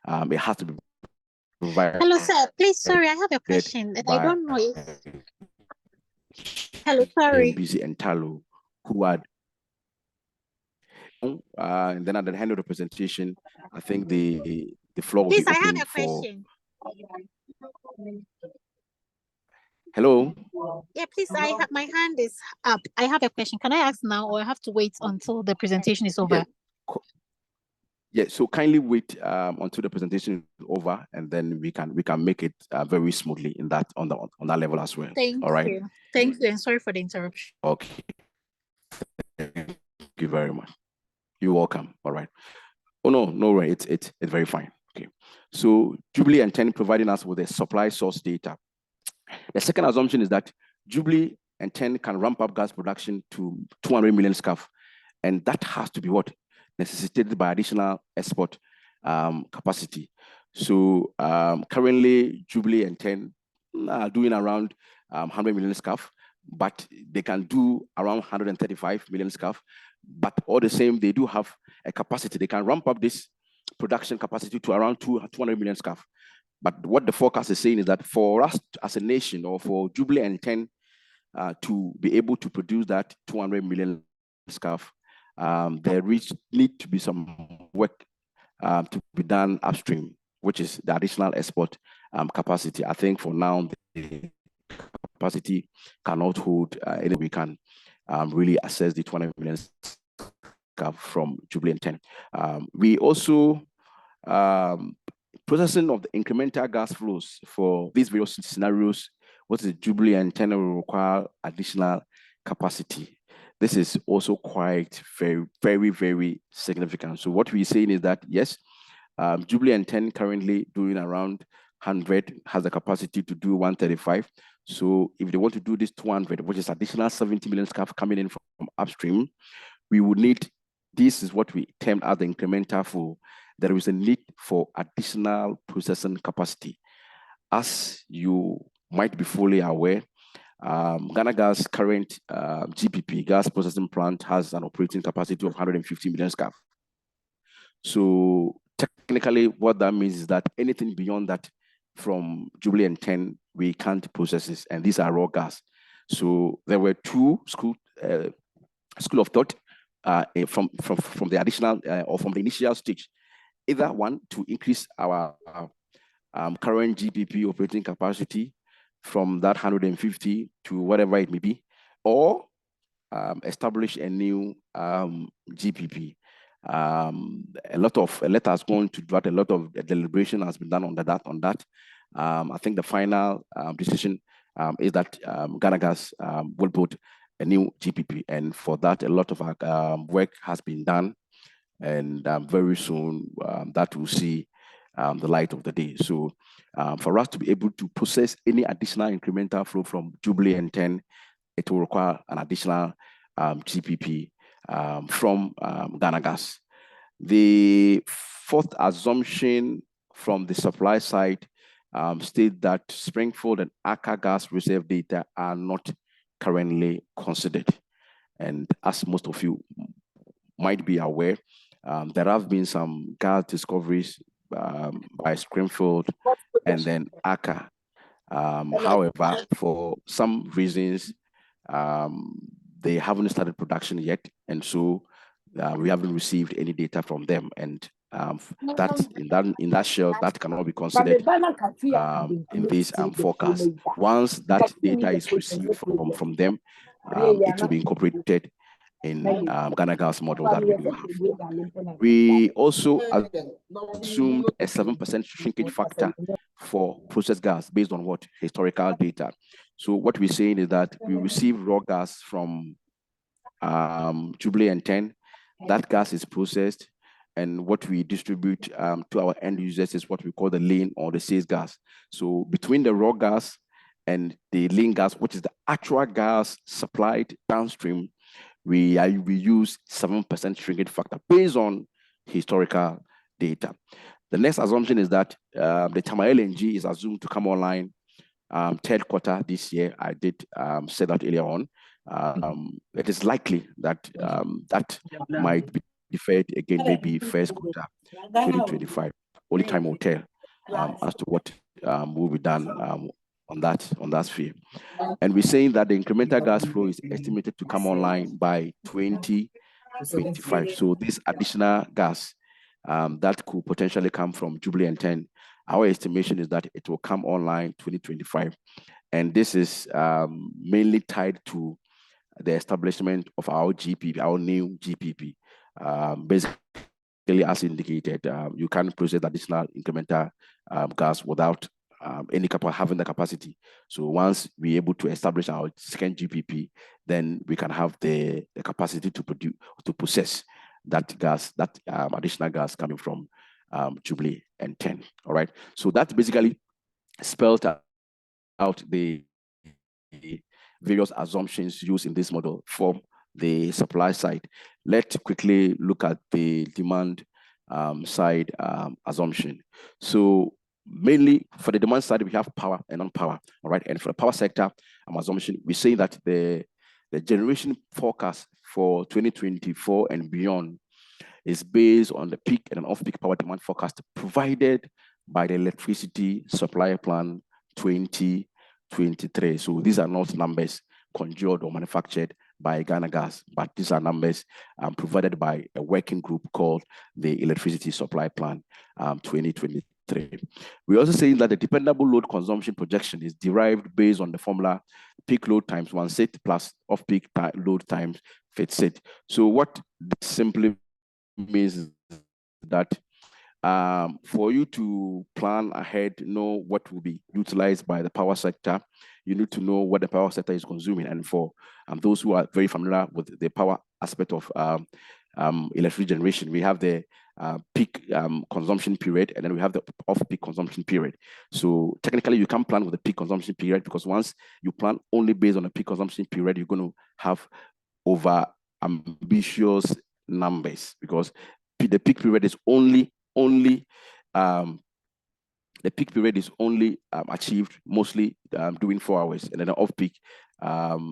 it has to be provided. Hello, sir. Please, sorry, I have a question. I don't know if... Hello, sorry. NBC and Talo, who had and then at the end of the presentation, I think the floor will Please, be I have open a for. question. Hello. Yeah, please, my hand is up. I have a question. Can I ask now, or I have to wait until the presentation is over? Yeah, so kindly wait until the presentation is over, and then we can make it very smoothly on that level as well. Thank you. Thank you, and sorry for the interruption. Okay. Thank you very much. You're welcome. All right. Oh no way. It's very fine. Okay. So Jubilee and TEN providing us with a supply source data. The second assumption is that Jubilee and TEN can ramp up gas production to 200 million scarf, and that has to be what necessitated by additional export capacity. So currently Jubilee and TEN are doing around 100 million scarf, but they can do around 135 million scarf. But all the same, they do have a capacity. They can ramp up this production capacity to around 200 million scarf. But what the forecast is saying is that for us as a nation, or for Jubilee and TEN to be able to produce that 200 million scarf, there need to be some work to be done upstream, which is the additional export capacity. I think for now, the capacity cannot hold any. We can really assess the 200 million scarf from Jubilee and TEN. We also processing of the incremental gas flows for these various scenarios. What is Jubilee and TEN will require additional capacity. This is also quite very significant. So what we're saying is that yes, Jubilee and TEN currently doing around 100, has the capacity to do 135. So if they want to do this 200, which is additional 70 million scarf coming in from upstream, we would need, this is what we term as the incremental flow. There is a need for additional processing capacity. As you might be fully aware, Ghana Gas current GPP, gas processing plant, has an operating capacity of 150 million scarf. So technically what that means is that anything beyond that from Jubilee and TEN, we can't process this, and these are raw gas. So there were two school of thought from the additional or from the initial stage. Either one, to increase our current GPP operating capacity from that 150 to whatever it may be, or establish a new GPP. A lot has gone to that. A lot of deliberation has been done on that. I think the final decision is that Ghana Gas will put a new GPP, and for that, a lot of our work has been done, and very soon that will see the light of the day. So for us to be able to process any additional incremental flow from Jubilee and TEN, it will require an additional GPP from Ghana Gas. The fourth assumption from the supply side state that Springfield and Accra gas reserve data are not currently considered. And as most of you might be aware, there have been some gas discoveries by Springfield and then Accra. However, for some reasons, they haven't started production yet, and so we haven't received any data from them. And in that shell, that cannot be considered in this forecast. Once that data is received from them, it will be incorporated in Ghana Gas model that we do have. We also assumed a 7% shrinkage factor for processed gas based on what? Historical data. So what we're saying is that we receive raw gas from Jubilee and TEN. That gas is processed, and what we distribute to our end users is what we call the lean or the sales gas. So between the raw gas and the lean gas, which is the actual gas supplied downstream, we use 7% shrinkage factor based on historical data. The next assumption is that the Tama LNG is assumed to come online third quarter this year. I did say that earlier on. it is likely that that might be deferred again, maybe first quarter 2025. Only time will tell as to what will be done on that sphere. And we're saying that the incremental gas flow is estimated to come online by 2025. So this additional gas that could potentially come from Jubilee and 10, our estimation is that it will come online 2025. And this is mainly tied to the establishment of our GPP, our new GPP. Basically, as indicated, you can process additional incremental gas without having the capacity. So once we're able to establish our second GPP, then we can have the capacity to process that gas, that additional gas coming from Jubilee and 10. All right. So that basically spelled out the various assumptions used in this model for the supply side. Let's quickly look at the demand side assumption. So mainly for the demand side, we have power and non-power. All right. And for the power sector assumption, we say that the generation forecast for 2024 and beyond is based on the peak and off-peak power demand forecast provided by the Electricity Supply Plan 2023. So these are not numbers conjured or manufactured by Ghana Gas, but these are numbers provided by a working group called the Electricity Supply Plan 2023. We're also saying that the dependable load consumption projection is derived based on the formula peak load times 1 set plus off-peak load times fit set. So what this simply means is that for you to plan ahead, know what will be utilized by the power sector, you need to know what the power sector is consuming. And for those who are very familiar with the power aspect of electricity generation, we have the peak consumption period, and then we have the off-peak consumption period. So technically, you can plan with the peak consumption period, because once you plan only based on the peak consumption period, you're going to have over ambitious numbers, because the peak period is only achieved mostly during 4 hours, and then off-peak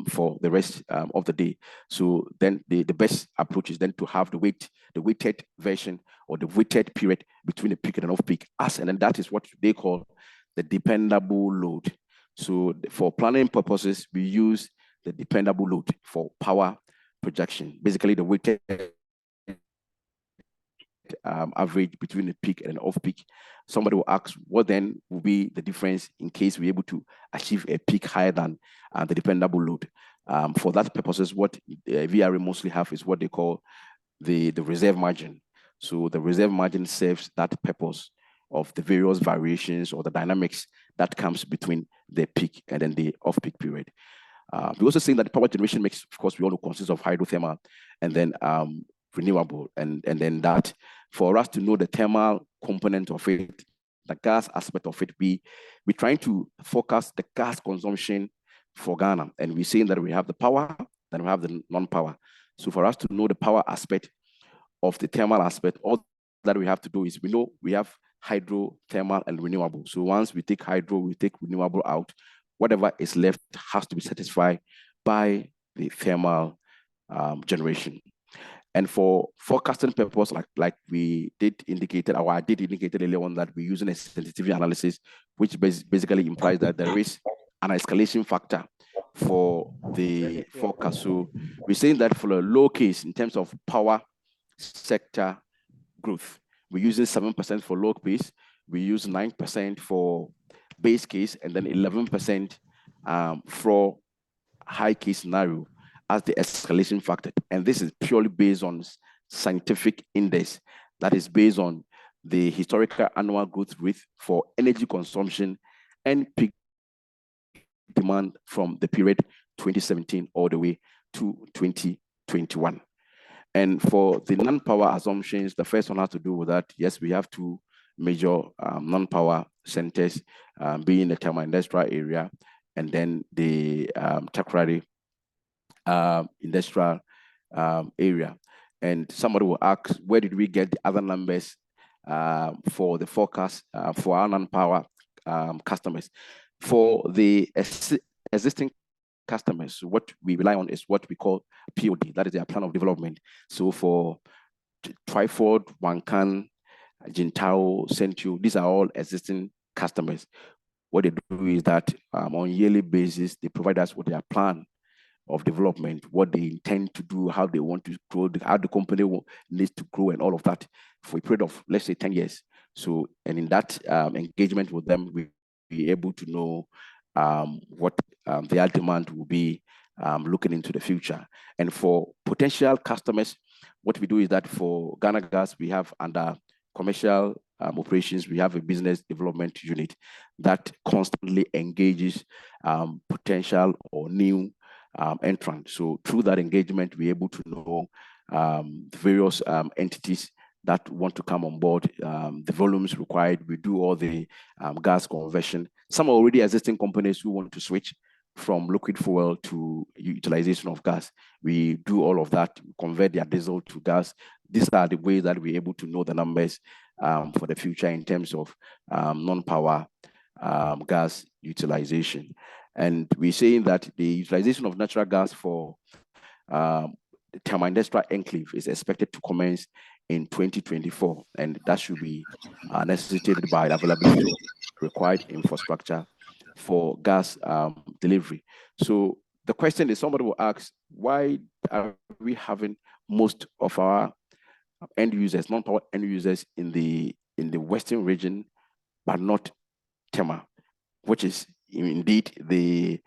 for the rest of the day. So then the best approach is then to have the weighted version, or the weighted period between the peak and off-peak, and then that is what they call the dependable load. So for planning purposes, we use the dependable load for power projection, basically the weighted average between the peak and off-peak. Somebody will ask, what then will be the difference in case we're able to achieve a peak higher than the dependable load? For that purposes, what VRA mostly have is what they call the reserve margin. So the reserve margin serves that purpose of the various variations or the dynamics that comes between the peak and then the off-peak period. We're also saying that the power generation mix, of course, we all know consists of hydrothermal and then renewable, and then that for us to know the thermal component of it, the gas aspect of it, we're trying to forecast the gas consumption for Ghana, and we're saying that we have the power, then we have the non-power. So for us to know the power aspect of the thermal aspect, all that we have to do is we know we have hydro, thermal, and renewable. So once we take hydro, we take renewable out, whatever is left has to be satisfied by the thermal generation. And for forecasting purpose, like we did indicate, or I did indicate earlier on, that we're using a sensitivity analysis, which basically implies that there is an escalation factor for the forecast. So we're saying that for a low case, in terms of power sector growth, we're using 7% for low case, we use 9% for base case, and then 11% for high case scenario as the escalation factor. And this is purely based on scientific index that is based on the historical annual growth rate for energy consumption and peak demand from the period 2017 all the way to 2021. And for the non-power assumptions, the first one has to do with that. Yes, we have two major non-power centers, being the thermal industrial area and then the Takoradi industrial area. And somebody will ask, where did we get the other numbers for the forecast for our non-power customers? For the existing customers, what we rely on is what we call POD, that is their plan of development. So for Twyford, Wankan, Jintao, Sentio, these are all existing customers. What they do is that on a yearly basis, they provide us with their plan of development, what they intend to do, how they want to grow, how the company needs to grow, and all of that for a period of, let's say, 10 years. So, and in that engagement with them, we be able to know what their demand will be looking into the future. And for potential customers, what we do is that for Ghana Gas, we have under commercial operations, we have a business development unit that constantly engages potential or new entrant. So through that engagement, we're able to know the various entities that want to come on board, the volumes required. We do all the gas conversion. Some are already existing companies who want to switch from liquid fuel to utilization of gas. We do all of that, convert their diesel to gas. These are the ways that we're able to know the numbers for the future in terms of non-power gas utilization. And we're saying that the utilization of natural gas for the thermal-industrial enclave is expected to commence in 2024, and that should be necessitated by the availability of required infrastructure for gas delivery. So the question is, somebody will ask, why are we having most of our end users, non-power end users in the western region, but not Tema, which is indeed the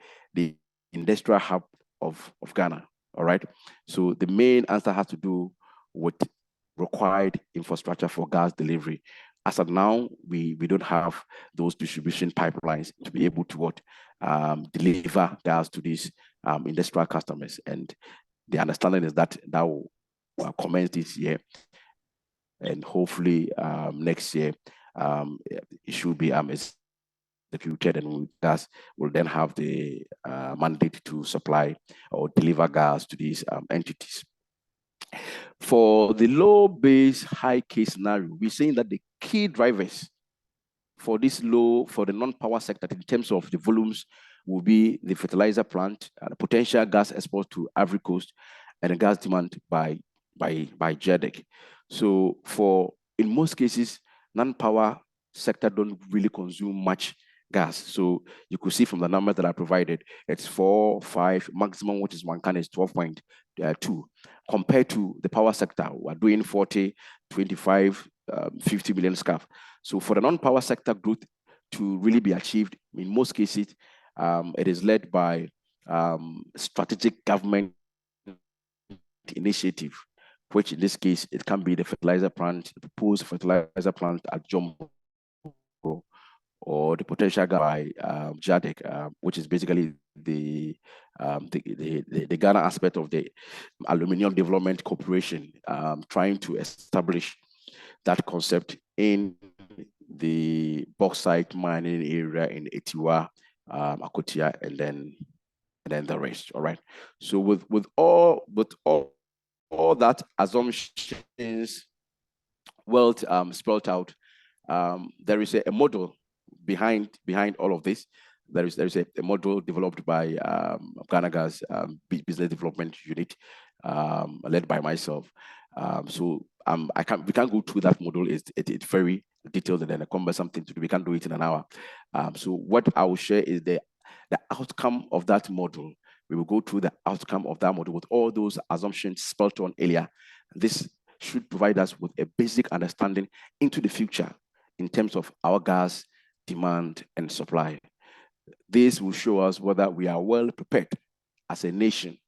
industrial hub of Ghana, all right? So the main answer has to do with required infrastructure for gas delivery. As of now, we don't have those distribution pipelines to be able to deliver gas to these industrial customers. And the understanding is that that will commence this year, and hopefully next year it should be executed, and gas will then have the mandate to supply or deliver gas to these entities. For the low base, high case scenario, we're saying that the key drivers for this for the non-power sector in terms of the volumes will be the fertilizer plant, the potential gas export to Ivory Coast, and the gas demand by 𝙑𝙧𝙪𝙀. So in most cases, non-power sector don't really consume much gas. So you could see from the number that I provided, it's 4, 5, maximum, which is one can is 12.2. Compared to the power sector, we're doing 40, 25, 50 million scarf. So for the non-power sector growth to really be achieved, in most cases, it is led by strategic government initiative, which in this case, it can be the fertilizer plant, the proposed fertilizer plant at Jumbo, or the potential by 𝙑𝙧𝙪𝙀, which is basically the Ghana aspect of the Aluminium Development Corporation, trying to establish that concept in the bauxite mining area in Etiwa, Akotia, and then the rest. All right. So with all that assumptions well spelled out, there is a model behind all of this. There is a model developed by Ghana Gas Business Development Unit, led by myself. We can't go through that model. It's very detailed and then a cumbersome thing to do. We can't do it in an hour. So what I will share is the outcome of that model. We will go through the outcome of that model with all those assumptions spelled on earlier. This should provide us with a basic understanding into the future in terms of our gas demand and supply. This will show us whether we are well prepared as a nation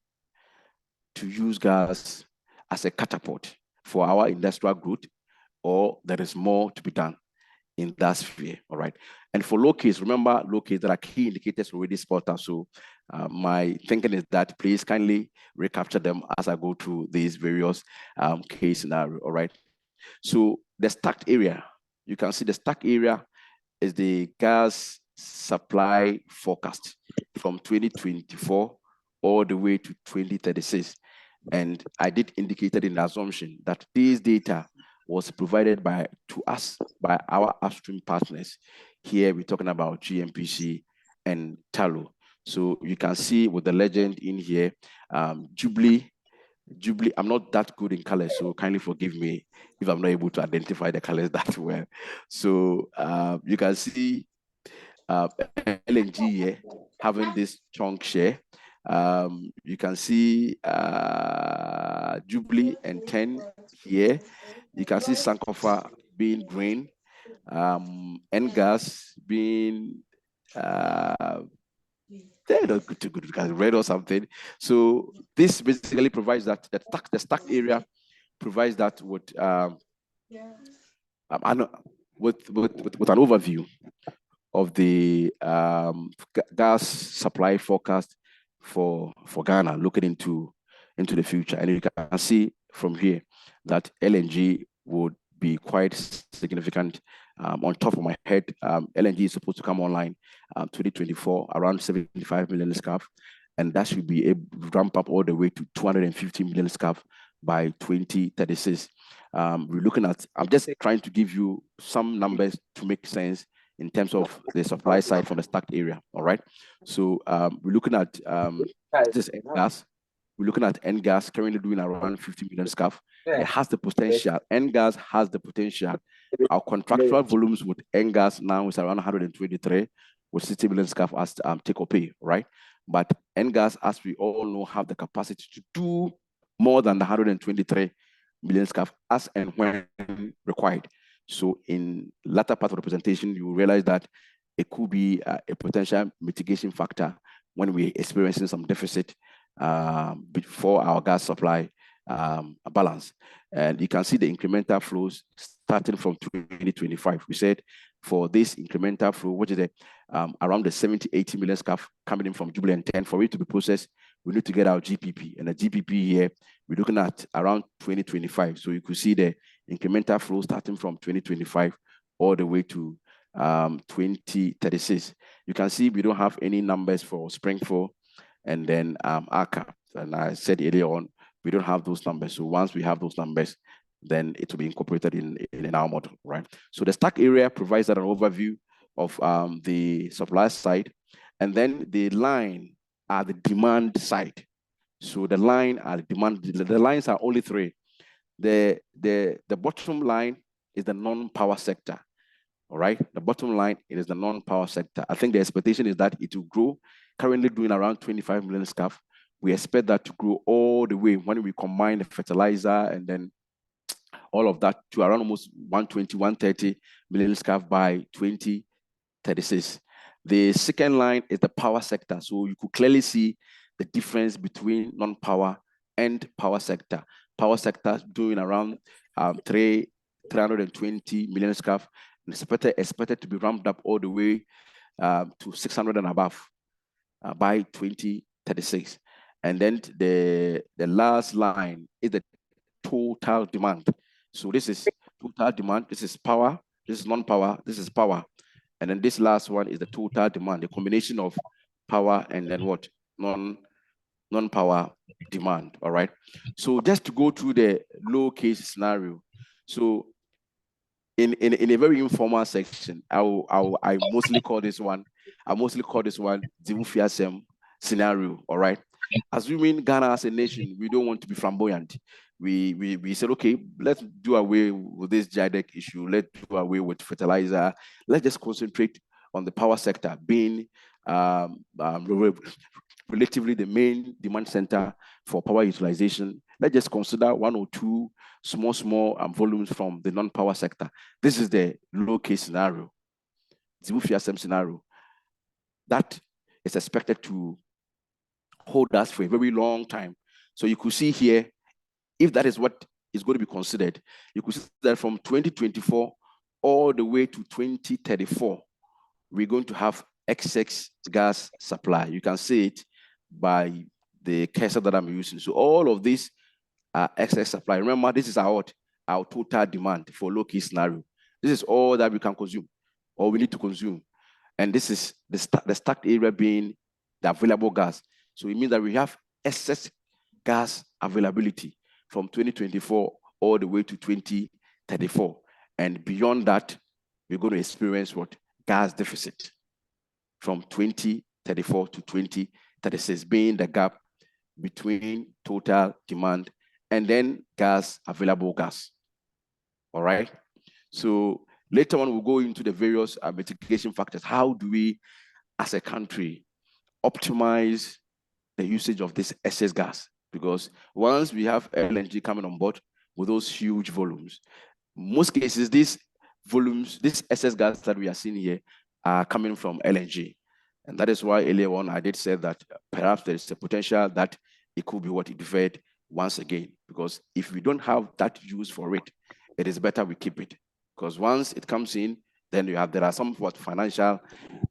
to use gas as a catapult for our industrial growth, or there is more to be done in that sphere. All right. And for low case, remember low case, there are key indicators already spelled out. So my thinking is that please kindly recapture them as I go through these various case scenarios. All right. So the stacked area, you can see the stacked area is the gas supply forecast from 2024 all the way to 2036. And I did indicate in the assumption that this data was provided to us by our upstream partners. Here we're talking about GMPC and Tullow. So you can see with the legend in here, Jubilee, I'm not that good in colors, so kindly forgive me if I'm not able to identify the colors that well. So you can see LNG here having this chunk share. You can see Jubilee and 10 here. You can see Sankofa being green, N-gas being red or something. So this basically provides that the stacked area provides that with an overview of the gas supply forecast for Ghana looking into the future. And you can see from here that LNG would be quite significant. On top of my head, LNG is supposed to come online 2024, around 75 million scarf, and that should be able to ramp up all the way to 250 million scarf by 2036. We're looking at, I'm just trying to give you some numbers to make sense in terms of the supply side from the stacked area. All right. So we're looking at this N-gas. We're looking at N-gas currently doing around 50 million scarf. It has the potential. N-gas has the potential. Our contractual volumes with N-gas now is around 123 with 60 million scarf as take or pay, right? But N-gas, as we all know, have the capacity to do more than the 123 million scarf as and when required. So in latter part of the presentation, you will realize that it could be a potential mitigation factor when we're experiencing some deficit before our gas supply balance. And you can see the incremental flows starting from 2025. We said for this incremental flow, which is around the 70-80 million scarf coming in from Jubilee and 10, for it to be processed, we need to get our GPP. And the GPP here, we're looking at around 2025. So you could see the incremental flow starting from 2025 all the way to 2036. You can see we don't have any numbers for Springfield and then ACA. And I said earlier on, we don't have those numbers. So once we have those numbers, then it will be incorporated in our model, right? So the stack area provides that an overview of the supply side, and then the line are the demand side. So the line are the demand. The lines are only three. The bottom line is the non-power sector. All right, the bottom line, it is the non-power sector. I think the expectation is that it will grow, currently doing around 25 million scarf. We expect that to grow all the way when we combine the fertilizer and then all of that to around almost 120, 130 million scarf by 2036. The second line is the power sector. So you could clearly see the difference between non-power and power sector. Power sector doing around 320 million scarf, expected to be ramped up all the way to 600 and above by 2036. And then the last line is the total demand. So this is total demand, this is power, this is non-power, this is power. And then this last one is the total demand, the combination of power and then what? Non-power demand, all right? So just to go through the low case scenario. So in a very informal section, I mostly call this one 𝙑𝙞𝙧𝙩𝙪𝙖 scenario, all right? Assuming Ghana as a nation, we don't want to be flamboyant. We said, okay, let's do away with this 𝙑𝙪 issue. Let's do away with fertilizer. Let's just concentrate on the power sector being relatively the main demand center for power utilization. Let's just consider one or two small volumes from the non-power sector. This is the low case scenario, 𝙑𝙑𝙧𝙪𝙖 scenario. That is expected to hold us for a very long time. So you could see here, if that is what is going to be considered, you could see that from 2024 all the way to 2034, we're going to have excess gas supply. You can see it by the cursor that I'm using. So all of these are excess supply. Remember, this is our total demand for low case scenario. This is all that we can consume or we need to consume. And this is the stacked area being the available gas. So it means that we have excess gas availability from 2024 all the way to 2034. And beyond that, we're going to experience what? Gas deficit from 2036 2034 to 2036, being the gap between total demand and then available gas. All right. So later on, we'll go into the various mitigation factors. How do we, as a country, optimize the usage of this excess gas? Because once we have LNG coming on board with those huge volumes, most cases, these volumes, this excess gas that we are seeing here are coming from LNG. And that is why earlier on, I did say that perhaps there is a potential that it could be what it deferred once again. Because if we don't have that use for it, it is better we keep it. Because once it comes in, then there are some financial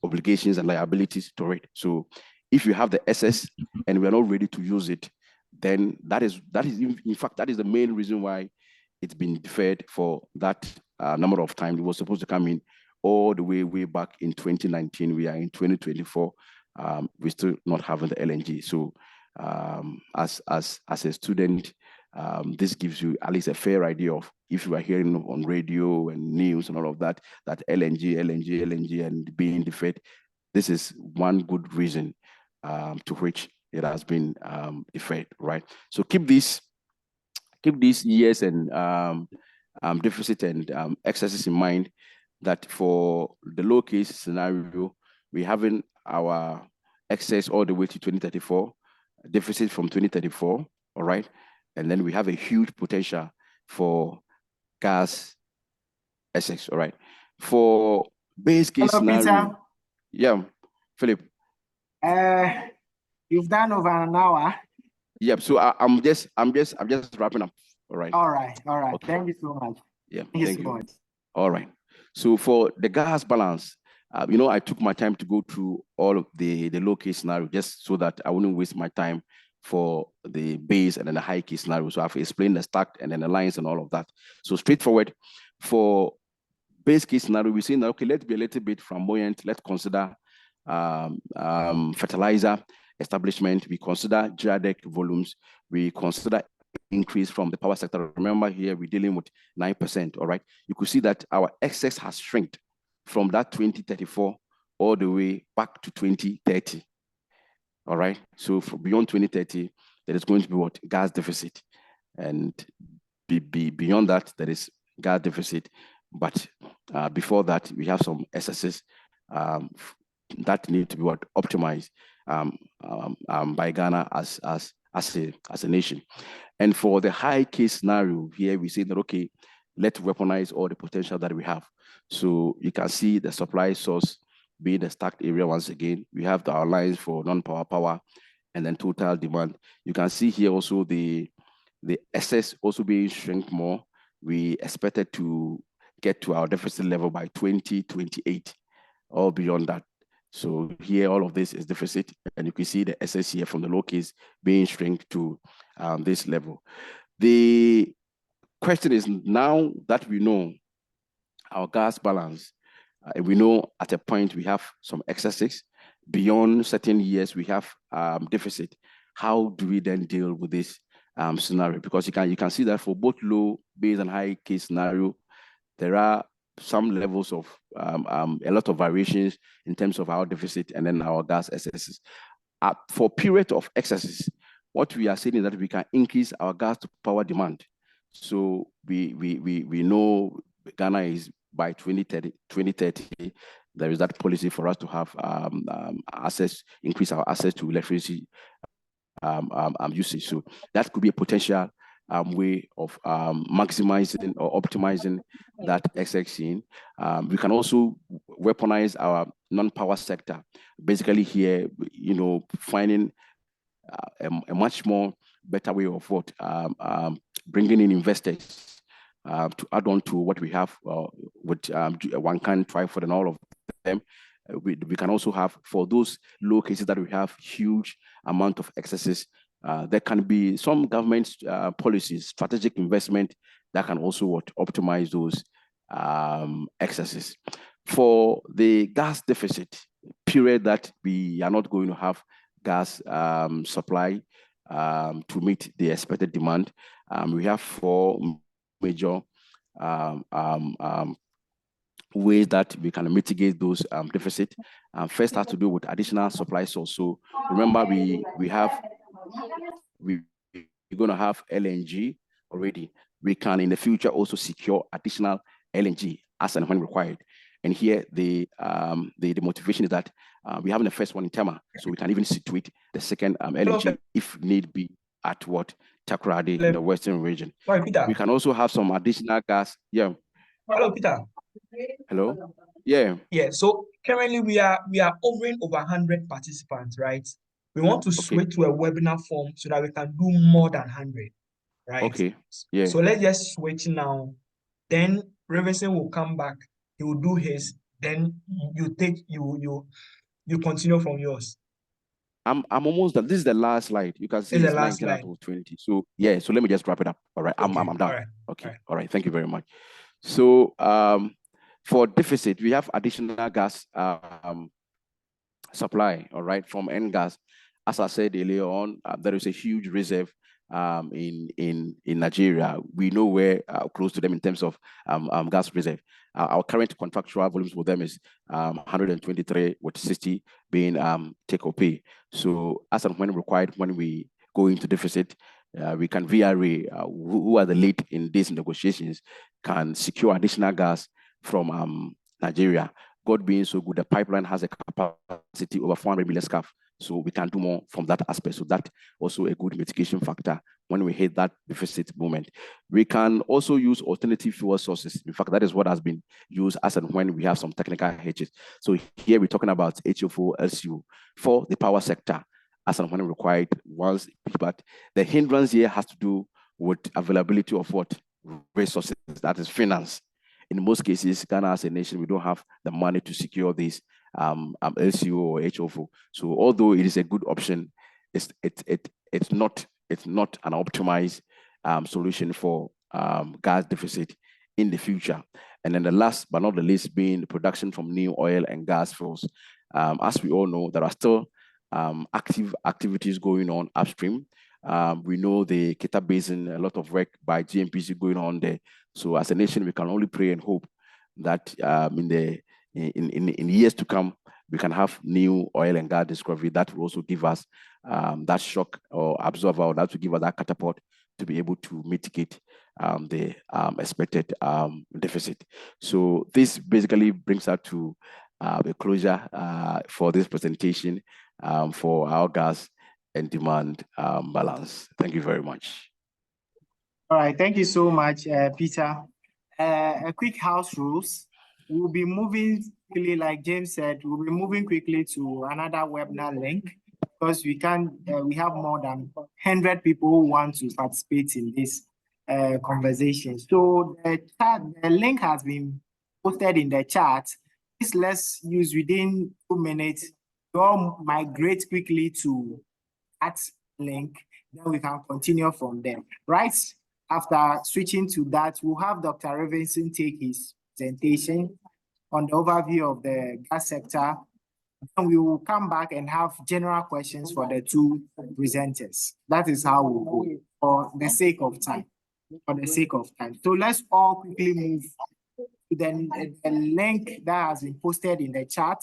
obligations and liabilities to it. So if you have the excess and we are not ready to use it, then that is in fact, that is the main reason why it's been deferred for that number of times. It was supposed to come in all the way back in 2019. We are in 2024. We're still not having the LNG. So as a student, this gives you at least a fair idea of, if you are hearing on radio and news and all of that, that LNG and being deferred, this is one good reason to which it has been deferred, right? So keep these years and deficit and excesses in mind, that for the low case scenario, we're having our excess all the way to 2034, deficit from 2034, all right? And then we have a huge potential for gas excess, all right? For base case scenario, Peter. yeah, Philip. You've done over an hour. Yep. So I'm just wrapping up. All right. All right. Okay. Thank you so much. Yeah. Thank you so much. All right. So for the gas balance, I took my time to go through all of the low case scenario, just so that I wouldn't waste my time for the base and then the high case scenario. So I've explained the stacked and then the lines and all of that. So straightforward. For base case scenario, we're saying that, okay, let's be a little bit flamboyant. Let's consider fertilizer establishment. We consider _Ghana volumes. We consider increase from the power sector. Remember here, we're dealing with 9%, all right? You could see that our excess has shrinked from that 2034 all the way back to 2030, all right? So for beyond 2030, there is going to be what? Gas deficit. And beyond that, there is gas deficit. But before that, we have some excesses that need to be optimized by Ghana as a nation. And for the high case scenario here, we say that, okay, let's weaponize all the potential that we have. So you can see the supply source being the stacked area once again. We have our lines for non-power, and then total demand. You can see here also the excess also being shrink more. We expected to get to our deficit level by 2028, or beyond that. So here, all of this is deficit, and you can see the excess here from the low case being shrink to this level. The question is, now that we know our gas balance, we know at a point we have some excesses, beyond certain years we have deficit. How do we then deal with this scenario? Because you can see that for both low, base, and high case scenario, there are some levels of a lot of variations in terms of our deficit and then our gas excesses. For period of excesses, what we are saying is that we can increase our gas to power demand. So we know Ghana is by 2030, there is that policy for us to have increase our access to electricity usage. So that could be a potential way of maximizing or optimizing that excess. We can also weaponize our non-power sector. Basically here, finding a much more better way of bringing in investors to add on to what we have with one can try for and all of them. We can also have, for those low cases that we have huge amount of excesses, there can be some government policies, strategic investment that can also optimize those excesses. For the gas deficit period that we are not going to have gas supply to meet the expected demand, we have 4 major ways that we can mitigate those deficits. First has to do with additional supply source. So remember, we're going to have LNG already. We can in the future also secure additional LNG as and when required. And here the motivation is that we have the first one in Tema, so we can even situate the second LNG if need be at what Takoradi in the western region. Sorry, Peter. We can also have some additional gas. Yeah. Hello, Peter. Hello. Yeah. Yeah. So currently we are hovering over 100 participants, right? We want to switch to a webinar form so that we can do more than 100, right? Okay. Yeah. So let's just switch now. Then Reverson will come back. He will do his. Then you continue from yours. I'm almost done. This is the last slide. You can see it's 19 out of 20. So yeah, so let me just wrap it up. All right, I'm done. All right. Okay, all right. Thank you very much. So for deficit, we have additional gas supply, all right, from N-gas. As I said earlier on, there is a huge reserve in Nigeria. We know we're close to them in terms of gas reserve. Our current contractual volumes with them is 123, with 60 being take or pay. So as and when required, when we go into deficit, we can VRA, who are the lead in these negotiations, can secure additional gas from Nigeria. God being so good, the pipeline has a capacity over 400 million scf. So we can do more from that aspect. So that also a good mitigation factor when we hit that deficit moment. We can also use alternative fuel sources. In fact, that is what has been used as and when we have some technical hedges. So here we're talking about HFO, LCU for the power sector as and when required. But the hindrance here has to do with availability of what? Resources, that is finance. In most cases, Ghana as a nation, we don't have the money to secure this LCO or HFO. So although it is a good option, it's not an optimized solution for gas deficit in the future. And then the last but not the least being the production from new oil and gas fields. As we all know, there are still active activities going on upstream. We know the Kita Basin, a lot of work by GNPC going on there. So as a nation, we can only pray and hope that in years to come, we can have new oil and gas discovery that will also give us that shock or absorber, or that will give us that catapult to be able to mitigate the expected deficit. So this basically brings us to a closure for this presentation for our gas and demand balance. Thank you very much. All right, thank you so much, Peter. A quick house rules. We'll be moving quickly, like James said, we'll be moving quickly to another webinar link because we have more than 100 people who want to participate in this conversation. So the link has been posted in the chat. Please let's use within 2 minutes to all migrate quickly to that link, then we can continue from there. Right after switching to that, we'll have Dr. Reverson take his presentation on the overview of the gas sector. And we will come back and have general questions for the two presenters. That is how we'll go for the sake of time. So let's all quickly move to the link that has been posted in the chat.